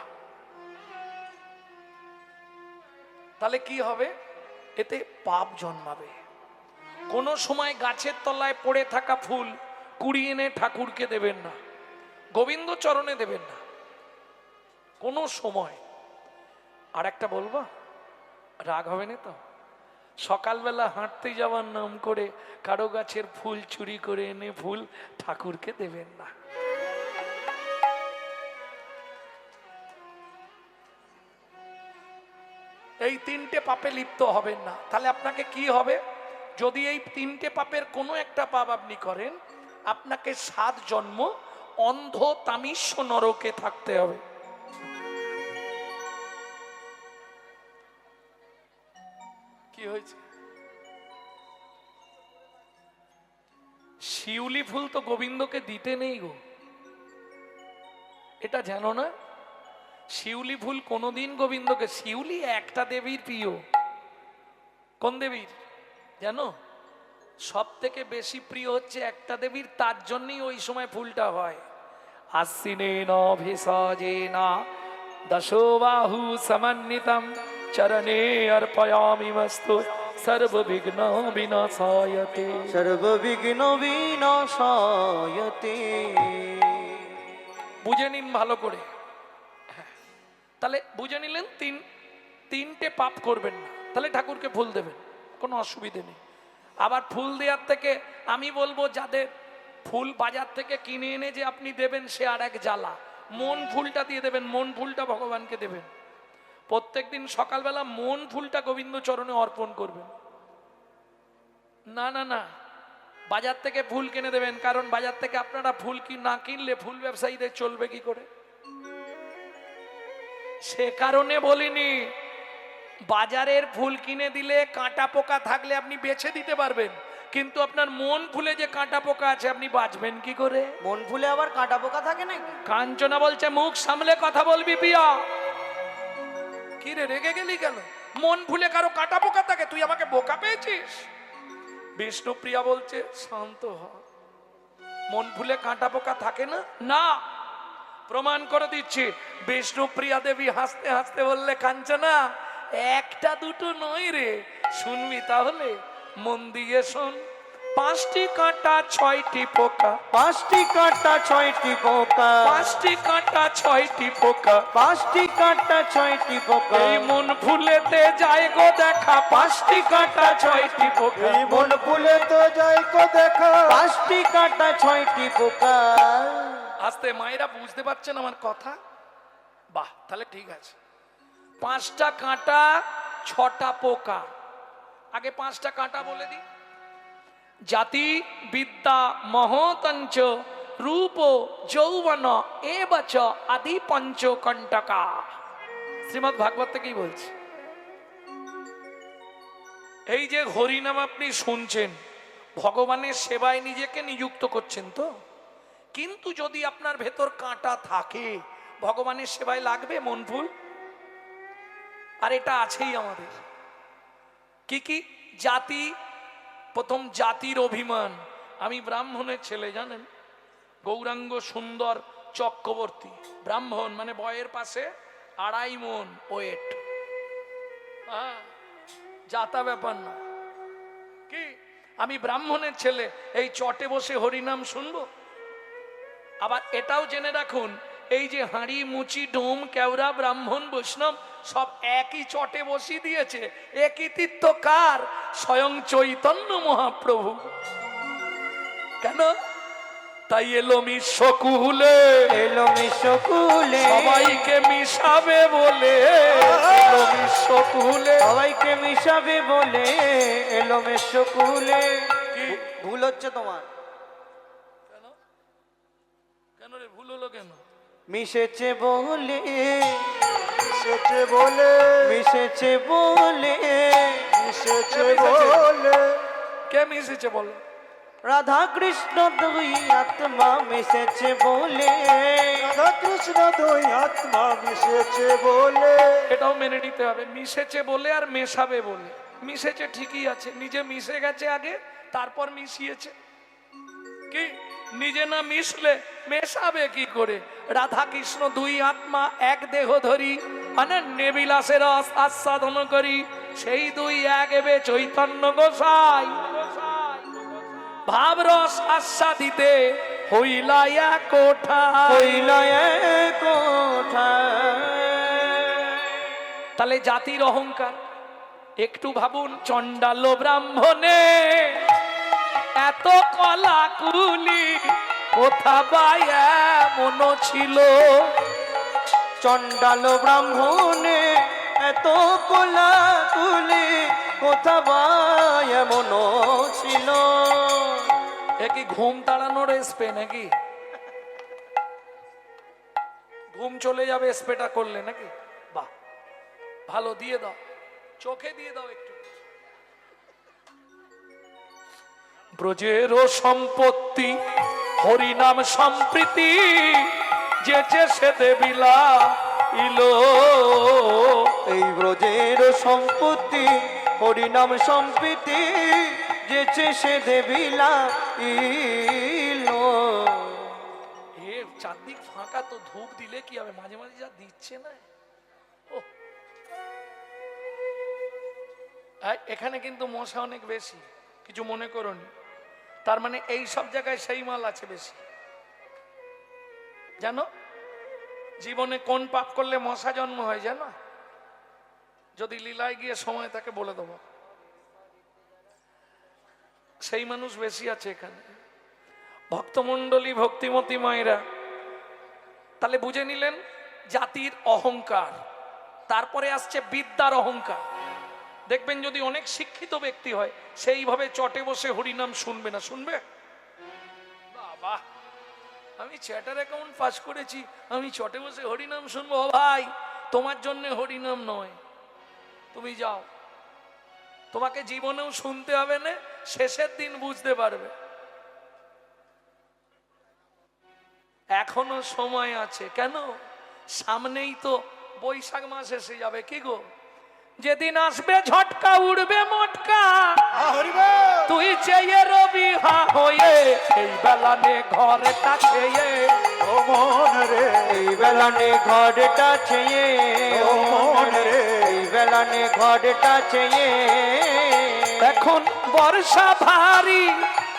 তাহলে কি হবে? এতে পাপ জন্মাবে। কোনো সময় গাছের তলায় পড়ে থাকা ফুল কুড়িয়ে এনে ঠাকুরকে দেবেন না, গোবিন্দ চরণে দেবেন না কোনো সময়। আর একটা বলবো, রাগ হবে না তো? সকালবেলা হাঁটতে যাওয়ার নাম করে কারো গাছের ফুল চুরি করে এনে ফুল ঠাকুরকে দেবেন না। এই তিনটে পাপে লিপ্ত হবেন না। তাহলে আপনাকে কি হবে? যদি এই তিনটে পাপের কোনো একটা পাপ আপনি করেন, আপনাকে 7 জন্ম অন্ধ তামিষ্য নরকে থাকতে হবে। কি হয়েছে? শিউলি ফুল তো গোবিন্দকে দিতে নেই গো, এটা জানো না? শিউলি ফুল কোনোদিন গোবিন্দকে, শিউলি একটা দেবীর প্রিয়। কোন দেবীর জানো? সব থেকে বেশি প্রিয় হচ্ছে একটা দেবীর, তার জন্যই ওই সময় ফুলটা হয়। আশ্বিনেন ভিষজেনা দশবাহু সমন্বিতম চরণে অর্পয়ামি মস্তু সর্ববিঘ্ন বিনাশায়তে। সর্ববিঘ্ন বিনাশায়তে। বুঝে নিন ভালো করে। তাহলে বুঝে নিলেন তিনটে পাপ করবেন না, তাহলে ঠাকুরকে ফুল দেবেন, কোনো অসুবিধে নেই। আবার ফুল দেওয়ার থেকে আমি বলবো, যাদের ফুল বাজার থেকে কিনে এনে যে আপনি দেবেন সে আর এক জ্বালা। মন ফুলটা দিয়ে দেবেন, মন ফুলটা ভগবানকে দেবেন। প্রত্যেকদিন সকালবেলা মন ফুলটা গোবিন্দ চরণে অর্পণ করবেন। না না না, বাজার থেকে ফুল কিনে দেবেন, কারণ বাজার থেকে আপনারা ফুল না কিনলে ফুল ব্যবসায়ীদের চলবে কি করে? সে কারণে বলিনি। বাজারের ফুল কিনে দিলে কাঁটা পোকা থাকলে আপনি বেছে দিতে পারবেন, কিন্তু আপনার মন ফুলে যে কাঁটা পোকা আছে আপনি বাঁচবেন কি করে? মন ফুলে আবার কাঁটা পোকা থাকে নাকি? কাঞ্চনা বলছে মুখ সামলে কথা বলবি পিয়া। কি রে, রেগে গেলি কেন? মন ফুলে কারো কাঁটা পোকা থাকে, তুই আমাকে বোকা পেয়েছিস? বিষ্ণুপ্রিয়া বলছে শান্ত হ, মন ফুলে কাঁটা পোকা থাকে না। না, প্রমাণ করে দিচ্ছি। বিষ্ণুপ্রিয়া দেবী হাসতে হাসতে বললে, কাঞ্চনা একটা দুটো নয় রে, শুনবি তাহলে? মন দিয়ে শোন। 5টি কাঁটা 6টি পোকা, 5টি কাঁটা 6টি পোকা, 5টি কাঁটা 6টি পোকা, 5টি কাঁটা 6টি পোকা। এই মন ফুলেতে যায় গো দেখা, 5টি কাঁটা 6টি পোকা। এই মন ফুলে তো যাই কো দেখা, 5টি কাঁটা 6টি পোকা। আস্তে, মায়েরা বুঝতে পারছেন আমার কথা? বাহ, তাহলে ঠিক আছে। 5টা কাঁটা 6টা পোকা। আগে 5টা কাঁটা বলে দিই। জাতি বিদ্যা মহতঞ্চ রূপ যৌবন এবচ আদি পঞ্চকণ্টকা। শ্রীমদ্ ভাগবত থেকেই বলছি। এই যে হরিনাম আপনি শুনছেন, ভগবানের সেবায় নিজেকে নিযুক্ত করছেন তো, কিন্তু যদি আপনার ভেতর কাঁটা থাকে, ভগবানের সেবায় লাগবে মন ফুল? আর এটা আছেই আমাদের। কি কি? জাতি, প্রথম জাতির অভিমান। আমি ব্রাহ্মণের ছেলে, জানেন? গৌরাঙ্গ সুন্দর চক্রবর্তী ব্রাহ্মণ, মানে বয়ের পাশে 2.5 মণ ওয়েট। যাতা ব্যাপার না কি, আমি ব্রাহ্মণের ছেলে, এই চটে বসে হরিনাম শুনবো? আবার এটাও জেনে রাখুন, এই যে হাঁড়ি মুচি ডোম কেওড়া ব্রাহ্মণ বৈষ্ণব সব একই চটে বসিয়ে দিয়েছে। এ কৃতিত্ব কার? স্বয়ং চৈতন্য মহাপ্রভু। কেন? তাই এলো মিশকুলে, এলো মিশকুলে, সবাইকে মিশাবে বলে, এলো মিশকুলে। সবাইকে মিশাবে বলে এলো মিশকুলে। কি ভুল হচ্ছে তোমার। কেন? কেন রে, ভুল হলো কেন? মিশেছে বলে, মিশেছে বলে, মিশেছে বলে, মিশেছে বলে। কে মিশেছে বলো? রাধা কৃষ্ণ দুই আত্মা মিশেছে বলে, রাধা কৃষ্ণ দুই আত্মা মিশেছে বলে। এটাও মেনে নিতে হবে, মিশেছে বলে আর মেশাবে বলে। মিশেছে ঠিকই আছে, নিজে মিশে গেছে আগে, তারপর মিশিয়েছে। কি নিজে না মিশলে মেশাবে কি করে? রাধা কৃষ্ণ দুই আত্মা এক দেহ ধরি, মানে নেবিলাসের আস্বাদন করি, সেই দুই এক এবে চৈতন্য গোসাই। ভাবরস আস্বাদিতে হইলা এক কোঠা, হইল এক কোঠা। তাহলে জাতির অহংকার একটু ভাবুন। চণ্ডাল ব্রাহ্মণে এত কলাকুলি কোথা বাই এমন ছিল? চণ্ডাল ব্রাহ্মণে এত কোলাকুলি কোথা বা এমন ছিল? এ কি ঘুম তাড়ানোর স্প্রে নাকি? ঘুম চলে যাবে স্প্রেটা করলে নাকি? বাহ, ভালো, দিয়ে দাও, চোখে দিয়ে দাও একটু। ব্রজেরও সম্পত্তি হরিনাম সম্প্রীতি, যেচে সে দেবিলা ইলো। এই ব্রজের সম্পত্তি হরিনাম সম্প্রীতি, যেছে সে দেবিলা ইলো। এ চারদিক ফাঁকা, তো ধূপ দিলে কি হবে? মাঝে মাঝে যা দিচ্ছে না, ও এখানে কিন্তু মশা অনেক বেশি, কিছু মনে করুন। তার মানে এই সব জায়গায় সেই মাল আছে বেশি। জানো জীবনে কোন পাপ করলে মশা জন্ম হয় জানো? যদি লীলায় গিয়ে সময় তাকে বলে দেবো, সেই মানুষ বেশি আছে এখানে। ভক্তমণ্ডলী, ভক্তিমতী মায়েরা, তাহলে বুঝে নিলেন জাতির অহংকার। তারপরে আসছে বিদ্যার অহংকার। দেখবেন যদি অনেক শিক্ষিত ব্যক্তি হয়, সেইভাবে চটে বসে হরিনাম শুনবে না। শুনবে? বাবা, আমি চ্যাটার অ্যাকাউন্ট পাস করেছি, আমি চটে বসে হরিনাম শুনবো? ও ভাই, তোমার জন্য হরিনাম নয়। তুমি যাও, তোমাকে জীবনেও শুনতে হবে না, শেষের দিন বুঝতে পারবে। এখনো সময় আছে। কেন? সামনেই তো বৈশাখ মাস এসে যাবে। কি গো, যেদিন আসবে ঝটকা উড়বে মটকা, তুই চেয়ে রবি হা হয়ে এই বেলানে ঘরটা ছেয়ে। ও মন রে, এই বেলানে ঘরটা ছেয়ে, ও মন রে, এই বেলানে ঘরটা ছেয়ে। এখন বর্ষা ভারী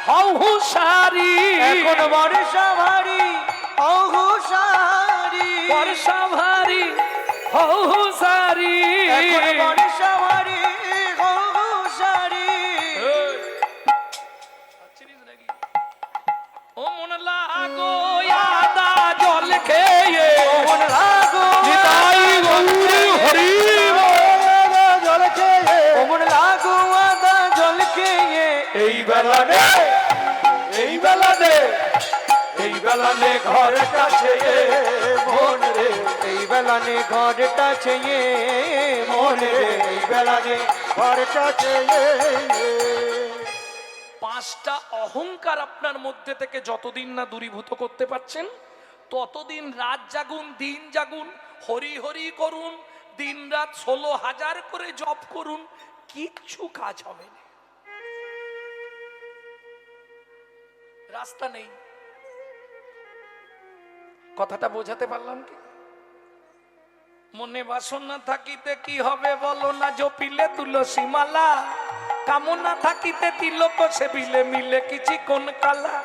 হও হুঁশারি, এখন বর্ষা ভারী অহুসারি, বর্ষা ভারী হও হুঁশারি। এখন বর্ষা ভারী অহুসারি। ও মন লাগো আদা জল খেয়ে, মন লাগো নিতাই গৌর হরি বল। জল খেয়ে, মন লাগো আদা জল খেয়ে। এই বেলানে, এই বেলানে, এই বেলানে ঘরটা ছেয়ে মন রে, এই বেলানে ঘরটা ছেয়ে মন রে, এই বেলানে ঘরটা চেয়ে। পাঁচটা অহংকার আপনার মধ্যে থেকে যতদিন না দূরীভূত করতে পারছেন, ততদিন রাত জাগুন, দিন জাগুন, হরি হরি করুন, দিন রাত 16,000 করে জপ করুন, কিচ্ছু কাজ হবে না। রাস্তা নেই। কথাটা বোঝাতে পারলাম কি? মনে বাসনা থাকিতে কি হবে বলো না, জপিলে তুলসী মালা, কামনা থাকিতে তিলক সেবিলে মিলে কিছু কোন কালা,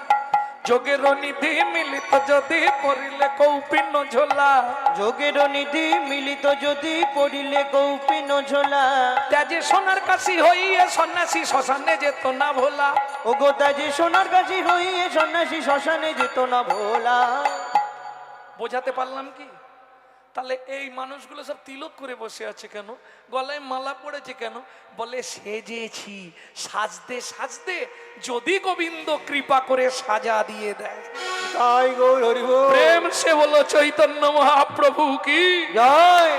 যোগের নিধি মিলিত যদি পড়িলে কৌপিন ঝোলা, যোগের নিধি মিলিত যদি পড়িলে কৌপিন ঝোলা, ত্যাজে সোনার কাশি হইয়ে সন্ন্যাসী শ্মশানে যেত না ভোলা। ও গোদা যে সোনার কাছে হইয়ে সন্ন্যাসী শ্মশানে যেত না ভোলা। বোঝাতে পারলাম কি? তাহলে এই মানুষগুলো সব তিলক করে বসে আছে কেন, গলায় মালা পড়েছে কেন? বলে সেজেছি, সাজতে সাজতে যদি গোবিন্দ কৃপা করে সাজা দিয়ে দেয়। তাই গৌর হরি বল। প্রেম সে বলো চৈতন্য মহাপ্রভু কি জয়।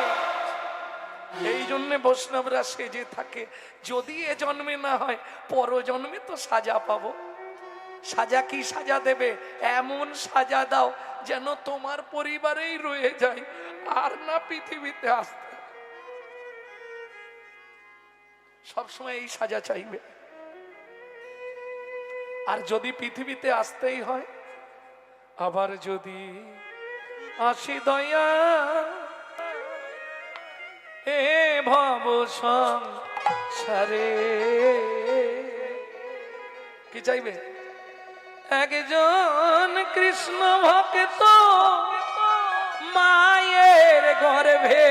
এই জন্য বৈষ্ণবরা সেজে থাকে, যদি এ জন্মে না হয় পর জন্মে তো সাজা পাবো। সাজা কি সাজা দেবে? এমন সাজা দাও যেন তোমার পরিবারেই রয়ে যায়, আর না পৃথিবীতে আসতে। সবসময় এই সাজা চাইবে। আর যদি পৃথিবীতে আসতেই হয়, আবার যদি আসি দয়া এ ভব সংসারে, কি চাইবে? একজন কৃষ্ণ ভক্ত মায়ের গর্ভে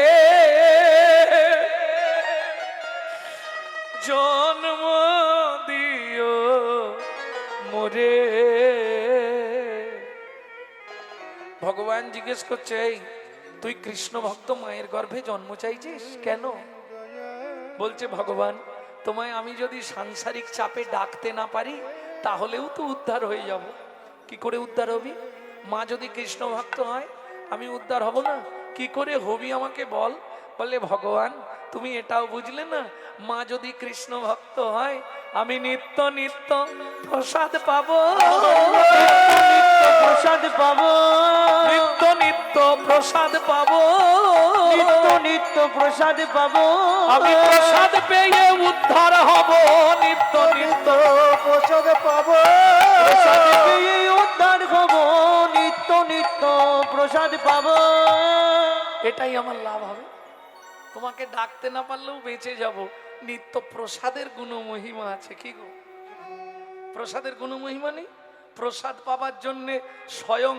জন্ম দিও মোরে। ভগবান জিজ্ঞেস করছে, এই তুই কৃষ্ণ ভক্ত মায়ের গর্ভে জন্ম চাইছিস কেন? বলছে, ভগবান তোমায় আমি যদি সাংসারিক চাপে ডাকতে না পারি তাহলেও তো উদ্ধার হয়ে যাব। কি করে উদ্ধার হবি? মা যদি কৃষ্ণ ভক্ত হয় আমি উদ্ধার হব না? কি করে হবি আমাকে বল। বলে, ভগবান তুমি এটাও বুঝলে না, মা যদি কৃষ্ণ ভক্ত হয় আমি নিত্য নিত্য প্রসাদ পাবো, প্রসাদ পাবো, নিত্য নিত্য প্রসাদ পাবো, নিত্য নিত্য প্রসাদ পাবো। আমি প্রসাদ পেয়ে উদ্ধার হব, নিত্য নিত্য প্রসাদ পাবো। প্রসাদ পেয়ে উদ্ধার হব, নিত্য নিত্য প্রসাদ পাবো। এটাই আমার লাভ হবে। তোমাকে ডাকতে না পারলেও বেঁচে যাব। নিত্য প্রসাদের গুণ মহিমা আছে। কি গো, প্রসাদের গুণ মহিমা নেই? প্রসাদ পাবার জন্যে স্বয়ং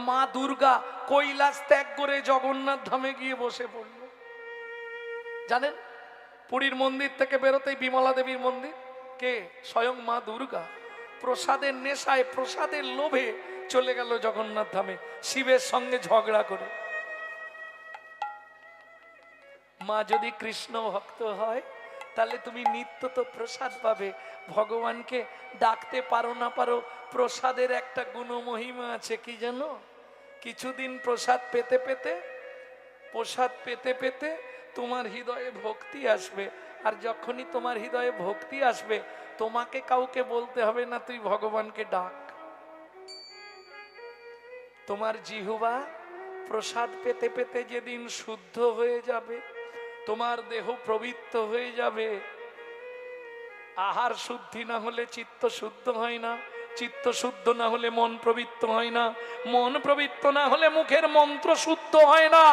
মা দুর্গা কৈলাস ত্যাগ করে জগন্নাথ ধামে গিয়ে বসে পড়ল। জানেন, পুরীর মন্দির থেকে বেরোতেই বিমলা দেবীর মন্দির, কে? স্বয়ং মা দুর্গা। প্রসাদের নেশায়, প্রসাদের লোভে চলে গেল জগন্নাথ ধামে শিবের সঙ্গে ঝগড়া করে। মা যদি কৃষ্ণ ভক্ত হয় তাহলে তুমি নিত্য তো প্রসাদ পাবে। ভগবানকে ডাকতে পারো না পারো, প্রসাদের একটা গুণ মহিমা আছে। কি জানো? কিছুদিন প্রসাদ পেতে পেতে তোমার হৃদয়ে ভক্তি আসবে। আর যখনই তোমার হৃদয়ে ভক্তি আসবে তোমাকে কাউকে বলতে হবে না তুই ভগবানকে ডাক। তোমার জিহ্বা প্রসাদ পেতে পেতে যেদিন শুদ্ধ হয়ে যাবে, তোমার দেহ পবিত্র হয়ে যাবে। আহার শুদ্ধি না হলে চিত্ত শুদ্ধ হয় না, চিত্ত শুদ্ধ না হলে মন পবিত্র হয় না, মন পবিত্র না হলে মুখের মন্ত্র শুদ্ধ হয় না।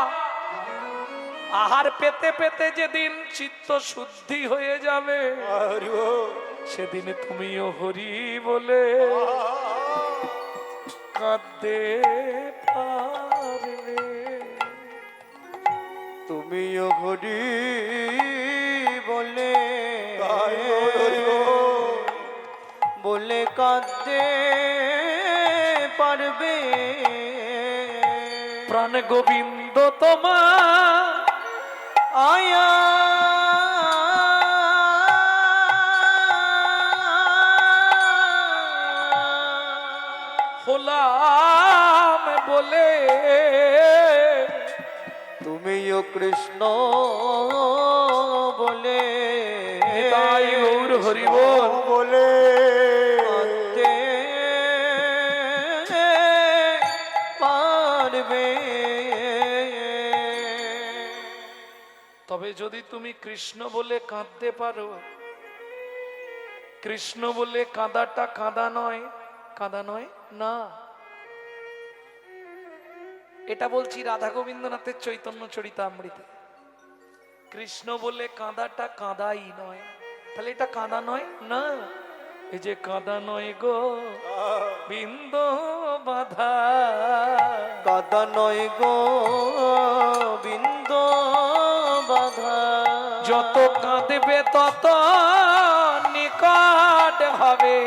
আহার পেতে পেতে যেদিন চিত্ত শুদ্ধি হয়ে যাবে হরি বল। সেদিন তুমিও হরি বলে কাঁদতে পারবে। তুমিও হরি বলে তাই গৌর হরি বল। বলে কাঁদতে পারবে। প্রাণ গোবিন্দ তোমার আয়া হলাম বলে তুমিও কৃষ্ণ বলে তাই গৌর হরি বল বলে কাঁদতে পারবে। তবে যদি তুমি কৃষ্ণ বলে কাঁদতে পারো, কৃষ্ণ বলে কাঁদাটা কাঁদা নয়, কাঁদা নয় না, এটা বলছি রাধা গোবিন্দনাথের চৈতন্য চরিতামৃতে। কৃষ্ণ বলে কাঁদাটা কাঁদাই নয়, তাহলে এটা কাঁদা নয় না, এই যে কাঁদা নয় গো বিন্দ বাধা, কাদা নয় গো বিন্দ বাধা, যত কাঁদবে তত নিকট হবে,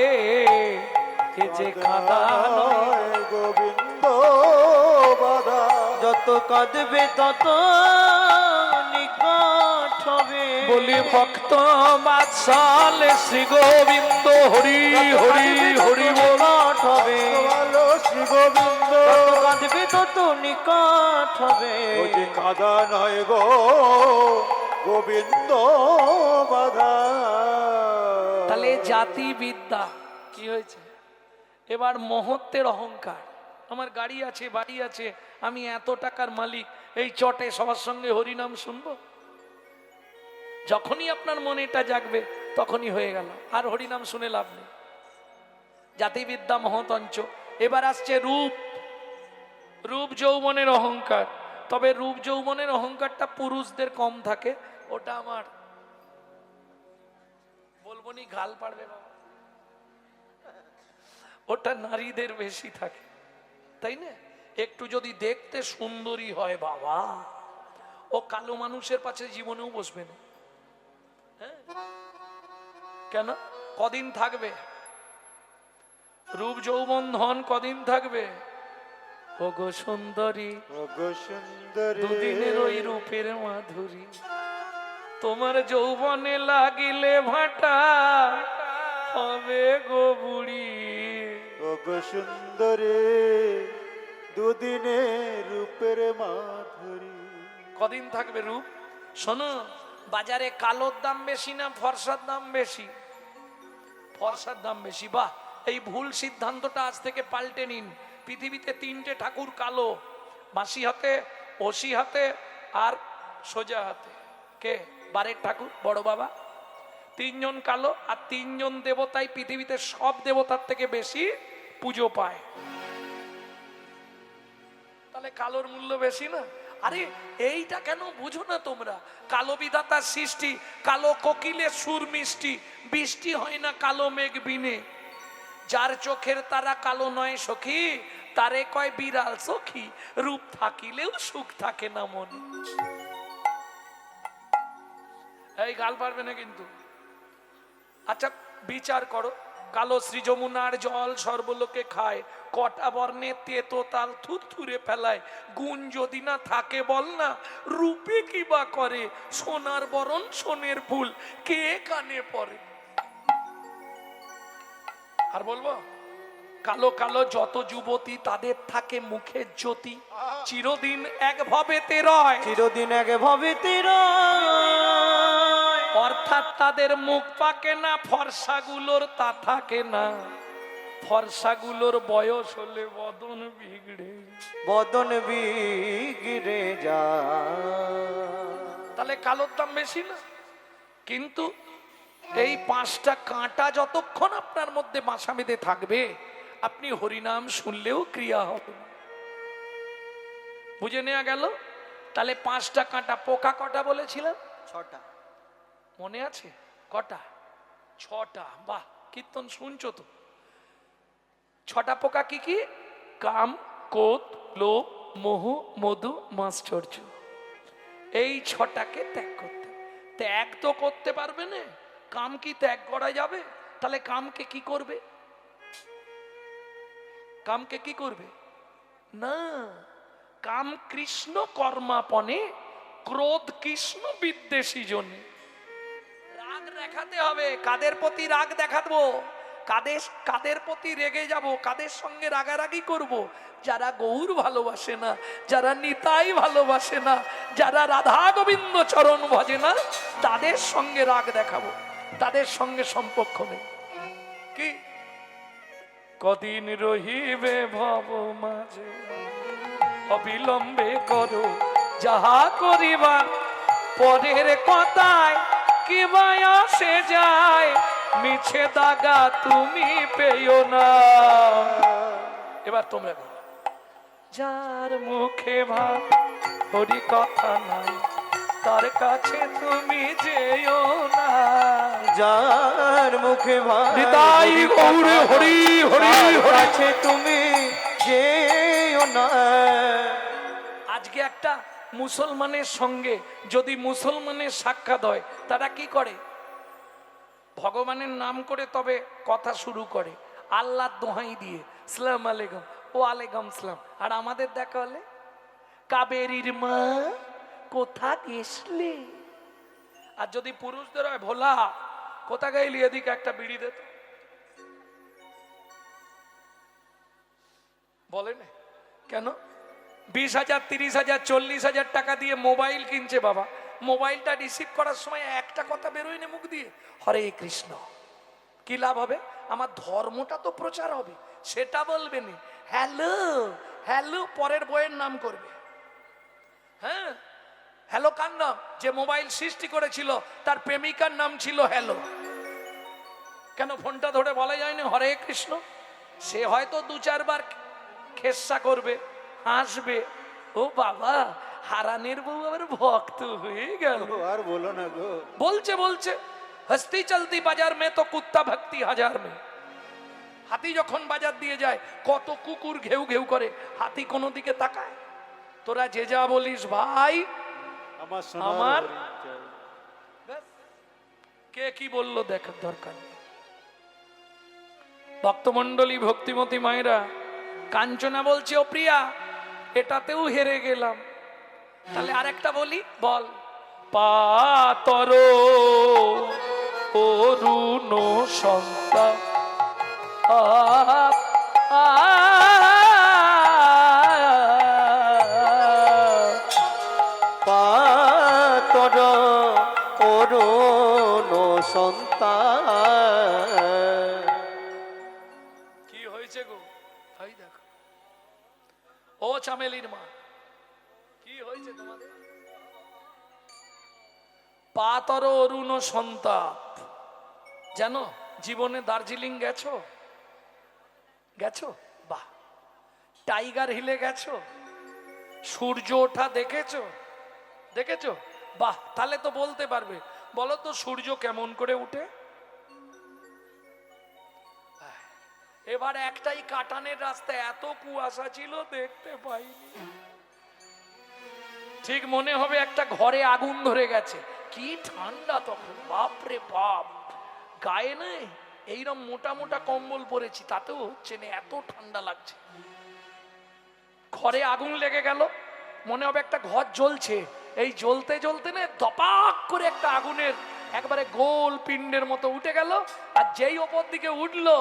এ যে কাঁদা নয় গোবিন্দ বাধা, যত কাঁদবে তত নিকট হবে। বলি ভক্ত বাৎসল শ্রী গোবিন্দ হরি হরি হরি নিকট হবে, ভালো শ্রী গোবিন্দ, যত কাঁদবে তত নিকট হবে। ও যে কাদা নয় গো গোবিন্দ বাধা। তাহলে জাতি বিদ্যা কি হয়েছে? এবার মহত্বের অহংকার, আমার গাড়ি আছে বাড়ি আছে, আমি এত টাকার মালিক, এই চটে সবার সঙ্গে হরিনাম শুনবো। যখনই আপনার মনে এটা জাগবে তখনই হয়ে গেল, আর হরিনাম শুনে লাভ নেই। জাতিবিদ্যা মহতঞ্চ। এবার আসছে রূপ, রূপ যৌবনের অহংকার। তবে রূপ যৌবনের অহংকারটা পুরুষদের কম থাকে, ওটা আমার বলবো নি, গাল পাড়বে বাবা, ওটা নারীদের বেশি থাকে, তাই না? একটু যদি দেখতে সুন্দরী হয় বাবা, ও কালো মানুষের পাশে জীবনেও বসবে না। হ্যাঁ, কেন? কদিন থাকবে? রূপ যৌবন ধন কদিন থাকবে? ওগো সুন্দরী, ওগো সুন্দরী, দুদিনের ওই রূপের মাধুরী, তোমার যৌবনে লাগিলে ভাটা হবে গো বুড়ি। ওগো সুন্দরী, দুদিনে রূপের মাধুরী। কদিন থাকবে রূপ? শোনো, বাজারে কালোর দাম বেশি না ফর্সার দাম বেশি? ফর্সার দাম বেশি। বাহ, এই ভুল সিদ্ধান্তটা আজ থেকে পাল্টে নিন। পৃথিবীতে তিনটে ঠাকুর কালো, বাঁশি হাতে, ওসি হাতে আর সোজা হাতে। কে? বারের ঠাকুর, বড় বাবা। তিনজন কালো, আর তিনজন দেবতাই পৃথিবীতে সব দেবতার থেকে বেশি পুজো পায়। তাহলে কালোর মূল্য বেশি না? আরে এইটা কেন বুঝো না তোমরা? কালো বিধাতার সৃষ্টি, কালো কোকিলের সুর মিষ্টি, বৃষ্টি হয় না কালো মেঘ বিনে। যার চোখের তারা কালো নয় সখী, তারে কয় বিড়াল সখী, রূপ থাকিলেও সুখ থাকে না মনে। এই গাল পারবে না কিন্তু। আচ্ছা বিচার করো, কালো শ্রী যমুনার জল সর্বলোকে খায়, কটা বর্ণে তেতো তাল থুরথুরে ফেলায়, গুণ যদি না থাকে বল না, রূপে কি বা করে, সোনার বরণ সোনের ফুল কে কানে পড়ে। আর বলবো, কালো কালো যত যুবতী তাদের থাকে মুখের জ্যোতি, চিরদিন এক ভবেতে রয়, চিরদিন এক ভবেতে অর্থাৎ তাদের মুখ পাকে না, ফর্সাগুলোর তা থাকে না। ফর্সাগুলোর বয়স হলে বদন বিগড়ে, বদন বিগড়ে যা। তাহলে কালোর দাম বেশি না? কিন্তু এই পাঁচটা কাঁটা যতক্ষণ আপনার মধ্যে বাসা বেঁধে থাকবে, আপনি হরিনাম শুনলেও ক্রিয়া হবে। বুঝে নেওয়া গেল? তাহলে পাঁচটা কাঁটা। পোকা কটা বলেছিলাম? 6টা। মনে আছে? কটা? 6টা। বাহ, কীর্তন শুনছো তো। 6টা পোকা কি কি? কাম, ক্রোধ, লোভ, মোহ, মধু, মাশ্চর্য। এই 6টাকে ত্যাগ করতে। ত্যাগ তো করতে পারবে না, কাম কি ত্যাগ করা যাবে? তাহলে কামকে কি করবে? কামকে কি করবে না? কাম কৃষ্ণ কর্মাপনে, ক্রোধ কৃষ্ণ বিদ্বেষী জনে। রাগ দেখাতে হবে। কাদের প্রতি রাগ দেখাবো? কাদের প্রতি রেগে যাব? কাদের সঙ্গে রাগারাগি করব? যারা গৌর ভালোবাসে না, যারা নিতাই ভালোবাসে না, যারা রাধা গোবিন্দ চরণ ভজে না, তাদের সঙ্গে রাগ দেখাবো, তাদের সঙ্গে সম্পর্ক নেই। কি কদিন রহিবে ভব মাঝে, অবিলম্বে করো যাহা করিবার, পরের কথায় কি বয়সে যায়, মিছে দাগা তুমি পেও না। এবার তোমরা যার মুখে ভাব হরি কথা নাই, তার কাছে তুমি যেও না। যার মুখে ভাই নিতাই গৌর হরি হরি হরি। কাছে তুমি যেও না। আজকে একটা মুসলমানের সঙ্গে যদি মুসলমানের সাক্ষাৎ হয়, তারা কি করে? ভগবানের নাম করে তবে কথা শুরু করে, আল্লাহর দোহাই দিয়ে সালাম আলাইকুম, ও আলাইকুম সালাম। আর আমাদের দেখা হলে কাবেরীর মা কোথা গেছলে। আর যদি পুরুষদের হয়, ভোলা কোথা গেলি, এদিকে একটা বিড়ি দে তো। বলে না কেন? 20,000 30,000 40,000 টাকা দিয়ে মোবাইল কিনছে বাবা, মোবাইলটা রিসিভ করার সময় একটা কথা বেরোয় না মুখ দিয়ে, হরে কৃষ্ণ। কি লাভ হবে? আমার ধর্মটা তো প্রচার হবে, সেটা বলবে না। হ্যালো হ্যালো পরের বইয়ের নাম করবে। হ্যাঁ, হ্যালো কার নাম? যে মোবাইল সৃষ্টি করেছিল তার প্রেমিকার নাম ছিল হ্যালো। কেন ফোনটা ধরে বলা যায় না হরে কৃষ্ণ? সে হয়তো 2-4 বার খেসা করবে, হাসবে, ও বাবা হারানের বউ আবার ভক্ত হয়ে গেল। ও, আর বলো না গো। বলছে বলছে হস্তি চলতি বাজার মে তো কুত্তা ভক্তি হাজার মে। হাতি যখন বাজার দিয়ে যায়, কত কুকুর ঘেউ ঘেউ করে, হাতি কোনো দিকে তাকায়? তোরা যে যা বলিস ভাই, আমার আমার সোনার হরিণ চাই। ব্যাস। কে কি বললো দেখার দরকার নেই। ভক্তমন্ডলী ভক্তিমতী মায়েরা, কাঞ্চনা বলছে ও প্রিয়া এটাতেও হেরে গেলাম, তাহলে আরেকটা বলি, বল। পাতর অরুণ সন্তা পাতর অরুণ সন্তান। কি হয়েছে গো? এই দেখো, ও চামেলির মা, কি হয়েছে তোমাদের? পাতর অরুণ সন্তাপ। জানো, জীবনে দার্জিলিং গেছো? গেছো? বাহ। টাইগার হিলে গেছো? সূর্য ওঠা দেখেছো? দেখেছো? বাহ, তাহলে তো বলতে পারবে। বলো তো সূর্য কেমন করে উঠে? এবার একটাই কাটানের রাস্তা, এত কুয়াশা ছিল দেখতে পাইনি। ঠিক মনে হবে একটা ঘরে আগুন ধরে গেছে, কি ঠান্ডা তখন, বাপরে বাপ। গায়ে নেই এইরকম মোটা মোটা কম্বল পরেছি, তাতেও হচ্ছে না, এত ঠান্ডা লাগছে। ঘরে আগুন লেগে গেল, মনে হবে একটা ঘর জ্বলছে। এই জ্বলতে জ্বলতে না দপাক করে একটা আগুনের একবারে গোল পিণ্ডের মতো উঠে গেল। আর যেই ওপর দিকে উঠলো,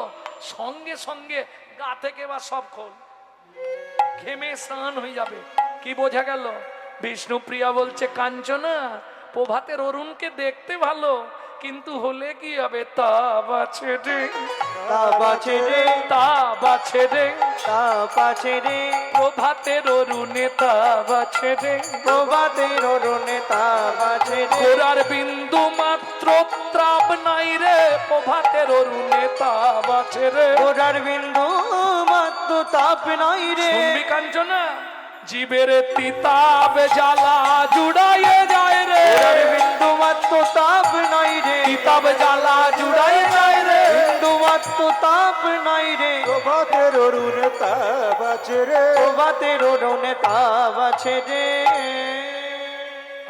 সঙ্গে সঙ্গে গা থেকে বা সব খোল, ঘেমে স্নান হয়ে যাবে। কি বোঝা গেল? বিষ্ণুপ্রিয়া বলছে, কাঞ্চনা প্রভাতের অরুণকে দেখতে ভালো, কিন্তু হলে কি হবে? তা বাছে রে, তা বাছে রে, তা বাছে রে, তা বাছে রে, প্রভাতের অরুণে তা বাছে রে। প্রভাতের অরুণে তা বাছে রে। গোরার বিন্দু মাত্র ত্রাপ নাই রে, প্রভাতের অরুণে তা বাছে রে। গোরার বিন্দু মাত্র তাপ নাই রে। শুনবি কাঞ্চনা, জীবের তিতাব জ্বালা জুড়াইয়ে যায় রে। গোরার বিন্দু মাত্র তাপ নাই রে। তিতাব জ্বালা জুড়াইয়ে যায় রে। বিন্দু মাত্র তাপ নাই রে। প্রভাতের অরুণে তা বাজে রে। প্রভাতের অরুণে তা বাছে রে।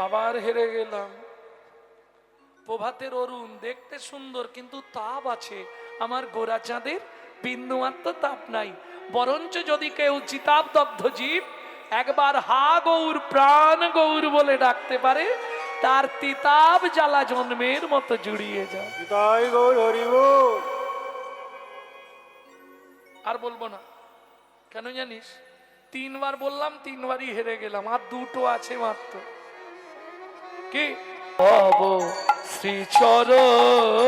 আবার হেরে গেলাম। প্রভাতের অরুণ দেখতে সুন্দর, কিন্তু তাপ আছে। আমার গোরা চাঁদের বিন্দুমাত্র তাপ নাই। বরঞ্চ যদি কেউ চিতাব দগ্ধ জীব একবার হা গৌর প্রাণ গৌর বলে ডাকতে পারে, তার তিতাব জ্বালা জন্মের মতো জুড়িয়ে যায়। তাই গৌর হরি বল। আর বলবো না, কেন জানিস? 3 বার বললাম, 3 বারই হেরে গেলাম। আর 2টো আছে মাত্র। কি অব শ্রীচরণে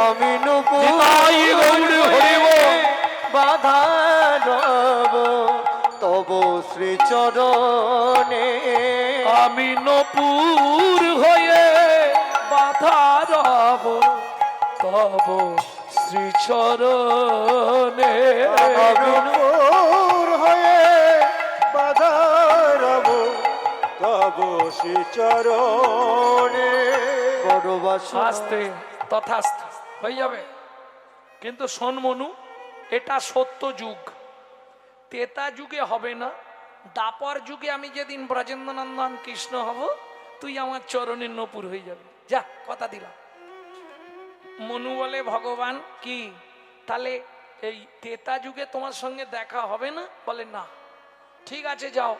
আমি নুপুর নিতাই গৌর হরি বল। বাধা রব তব শ্রীচরণে। আমি নপুর হয়ে বাধা রব তব শ্রীচরণে। আমি নূর হয়ে শ্রী চরণে। বড় বাসনা আস্তে তথাস্ত হয়ে যাবে। কিন্তু শোন মনু, এটা সত্য যুগ, তেতা যুগে হবে না। দাপর যুগে আমি যেদিন ব্রজেন্দ্রনন্দন কৃষ্ণ হব, তুই আমার চরণের নপুর হয়ে যাবে। যা, কথা দিলাম। মনু বলে ভগবান কি তাহলে এই তেতা যুগে তোমার সঙ্গে দেখা হবে না? বলে না। ঠিক আছে যাও।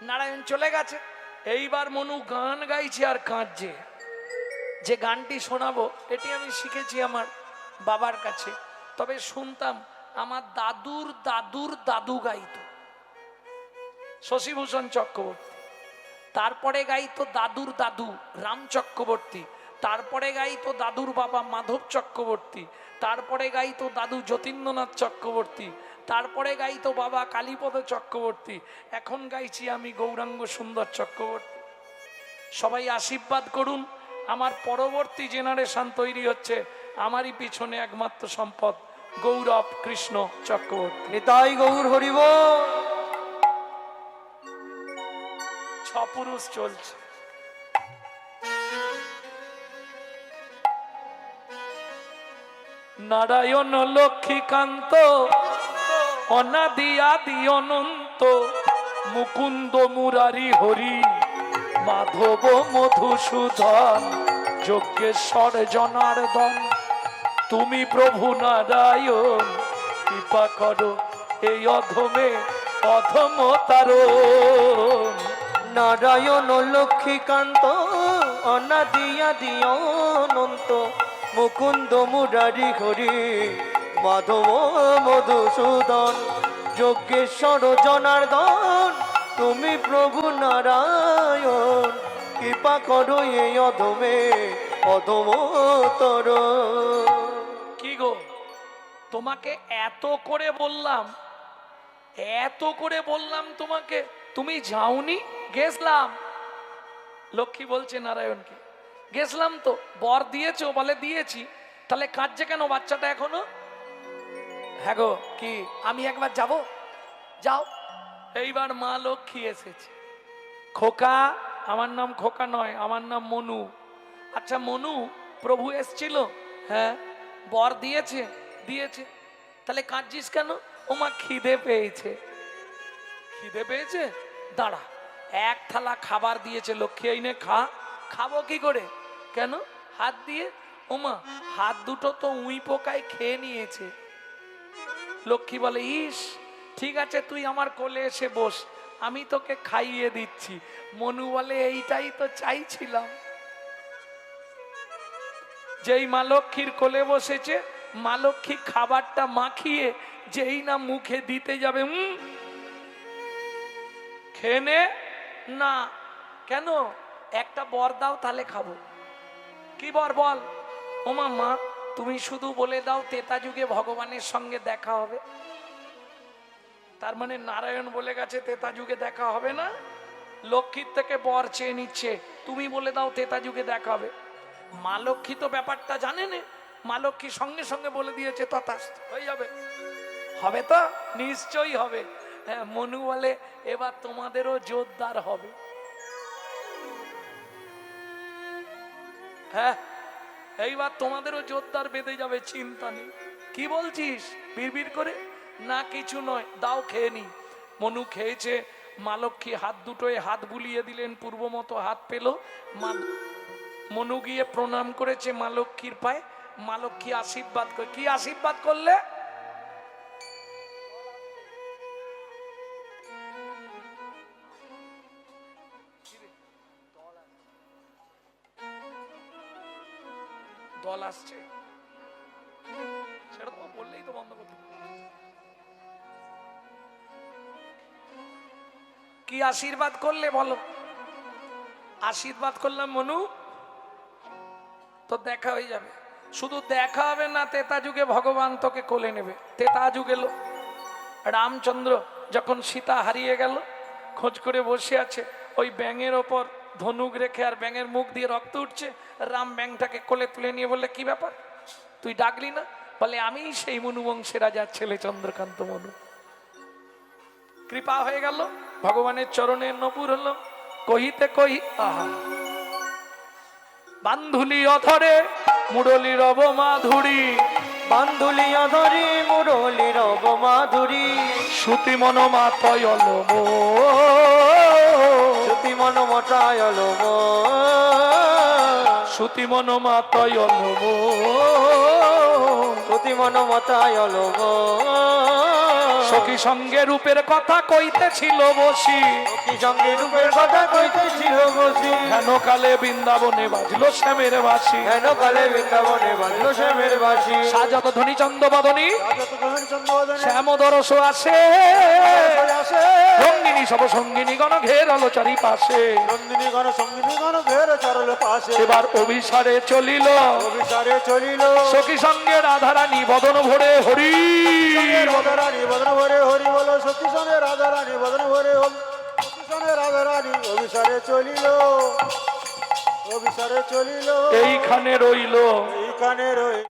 নারায়ণ চলে গেছে। এইবার মনু গান গাইছে আর কাঁদছে। যে গানটি শোনাবো এটি আমি শিখেছি আমার বাবার কাছে, তবে শুনতাম আমার দাদুর দাদুর দাদু গাইতো, শশীভূষণ চক্রবর্তী। তারপরে গাইতো দাদুর দাদু রাম চক্রবর্তী। তারপরে গাইতো দাদুর বাবা মাধব চক্রবর্তী। তারপরে গাইতো দাদু যতীন্দ্রনাথ চক্রবর্তী। তারপরে গাইতো বাবা কালীপদ চক্রবর্তী। এখন গাইছি আমি গৌরাঙ্গ সুন্দর চক্রবর্তী। সবাই আশীর্বাদ করুন। আমার পরবর্তী জেনারেশন তৈরি হচ্ছে, আমারই পিছনে একমাত্র সম্পদ গৌরব কৃষ্ণ চক্রবর্তী। নিতাই গৌর হরিব। পুরুষ চলছে। নারায়ণ লক্ষ্মীকান্ত অনাদি আদি অনন্ত মুকুন্দ মুরারি হরি মাধব মধুসূদন যজ্ঞেশ্বর জনার্দন তুমি প্রভু নারায়ণ কৃপা করো এই অধমে অধম তারণ। নারায়ণ লক্ষ্মীকান্ত অনাদি আদি অনন্ত মুকুন্দ মুরারি হরি মাধব মধুসূদন যজ্ঞেশ্বর জনার্দন তুমি প্রভু নারায়ণ কৃপা করো এই অধমে অধমতর। কি গো, তোমাকে এত করে বললাম, এত করে বললাম তোমাকে, তুমি যাওনি? গেছলাম। লক্ষ্মী বলছে নারায়ণকে, গেছলাম তো। বর দিয়েছো? বলে দিয়েছি। তাহলে কাঁদছে কেন বাচ্চাটা এখনো? হ্যাঁ গো, কি আমি একবার যাব? যাও। এইবার মা লক্ষ্মী এসেছে। খোকা, আমার নাম খোকা নয়, আমার নাম মনু। আচ্ছা মনু, প্রভু এসছিল? হ্যাঁ। বর দিয়েছে? দিয়েছে। তাহলে কাঁদছিস কেন? ও মা খিদে পেয়েছে। খিদে পেয়েছে? দাঁড়া, এক থালা খাবার দিয়েছে লক্ষ্মী, এই নে খা। খাবো কি করে? কেন? হাত দিয়ে। ওমা, হাত দুটো তো উই পোকায় খেয়ে নিয়েছে। লক্ষ্মী বলে, ইস ঠিক আছে, তুই আমার কোলে এসে বস, আমি তোকে খাইয়ে দিচ্ছি। মনু বলে, এইটাই তো চাইছিলাম। যেই মা লক্ষ্মীর কোলে বসেছে, মা লক্ষ্মী খাবারটা মাখিয়ে যেই না মুখে দিতে যাবে, খেয়ে নে না। কেন? একটা বর দাও, তাহলে খাবো। কি বর বল? ওমা মা, তুমি শুধু বলে দাও তেতা যুগে ভগবানের সঙ্গে দেখা হবে। তার মানে নারায়ণ বলে গেছে তেতা যুগে দেখা হবে না। লক্ষ্মীর থেকে বর চেয়ে নিচ্ছে, তুমি বলে দাও তেতা যুগে দেখা হবে। মা লক্ষ্মী তো ব্যাপারটা জানে না। মা লক্ষ্মী সঙ্গে সঙ্গে বলে দিয়েছে তথাস্ত, হয়ে যাবে। হবে তো? নিশ্চয়ই হবে। হ্যাঁ, মনু বলে, এবার তোমাদেরও জোরদার হবে। হ্যাঁ, এইবার তোমাদেরও জোরদার বেঁধে যাবে, চিন্তা নেই। কি বলছিস বিড়বিড় করে? না কিছু নয়, দাও খেয়ে নি। মনু খেয়েছে। মা লক্ষ্মী হাত দুটোয় হাত বুলিয়ে দিলেন, পূর্ব মতো হাত পেল। মনু গিয়ে প্রণাম করেছে মা লক্ষ্মীর পায়ে। মা লক্ষ্মী আশীর্বাদ করে। কি আশীর্বাদ করলে? দল আসছে, সেটা তো বললেই তো বন্ধ করতে। কি আশীর্বাদ করলে বলো? আশীর্বাদ করলাম মনু, তো দেখা হয়ে যাবে। শুধু দেখা হবে না, তেতা যুগে ভগবান তোকে কোলে নেবে। তেতা যুগ এলো। রামচন্দ্র যখন সীতা হারিয়ে গেল, খোঁজ করে বসে আছে, ওই ব্যাঙের ওপর ধনুক রেখে আর ব্যাঙের মুখ দিয়ে রক্ত উঠছে। রাম ব্যাঙটাকে কোলে তুলে নিয়ে বললে, কি ব্যাপার, তুই ডাকলি না? বলে, আমি সেই মনু বংশের রাজার ছেলে চন্দ্রকান্ত মনু। কৃপা হয়ে গেল, ভগবানের চরণের নপুর হলো। কহিতে কহি আহা বান্ধুলি অধরে মুরলি রব মাধুরী বান্ধুলি অধরি মুরলি রব মাধুরী শ্রুতি মন মাতয়ল শ্রুতি মন মটায়ল শ্রুতি মন মাতয়ল শ্রুতি মন মতায়ল সখী সঙ্গে রূপের কথা কইতেছিল বসি কি সঙ্গে রূপের কথা কইতেছিল বসি হেন কালে বৃন্দাবনে বাজলো শ্যামের বাসি হেন কালে বৃন্দাবনে বাজল শ্যামের বাসি সাজাত ধনী চন্দ্র বদনী শ্যাম দরস আসে রঙ্গিনী সব সঙ্গিনী গণ ঘেরালো চারিপাশে নন্দিনী গণ সঙ্গিনী গণ ঘের চরল পাশে এবার অভিসারে চলিল অভিসারে চলিল সখী সঙ্গে রাধারানী বদন ভরে হরি রাধারানী বদন ভরে হরি বলো সতী সনে রাধারানী বদন ভরে হরি সতী সনে রাধারানী অভিসারে চলিল অভিসারে চলিল এইখানে রইল এইখানে রয়ে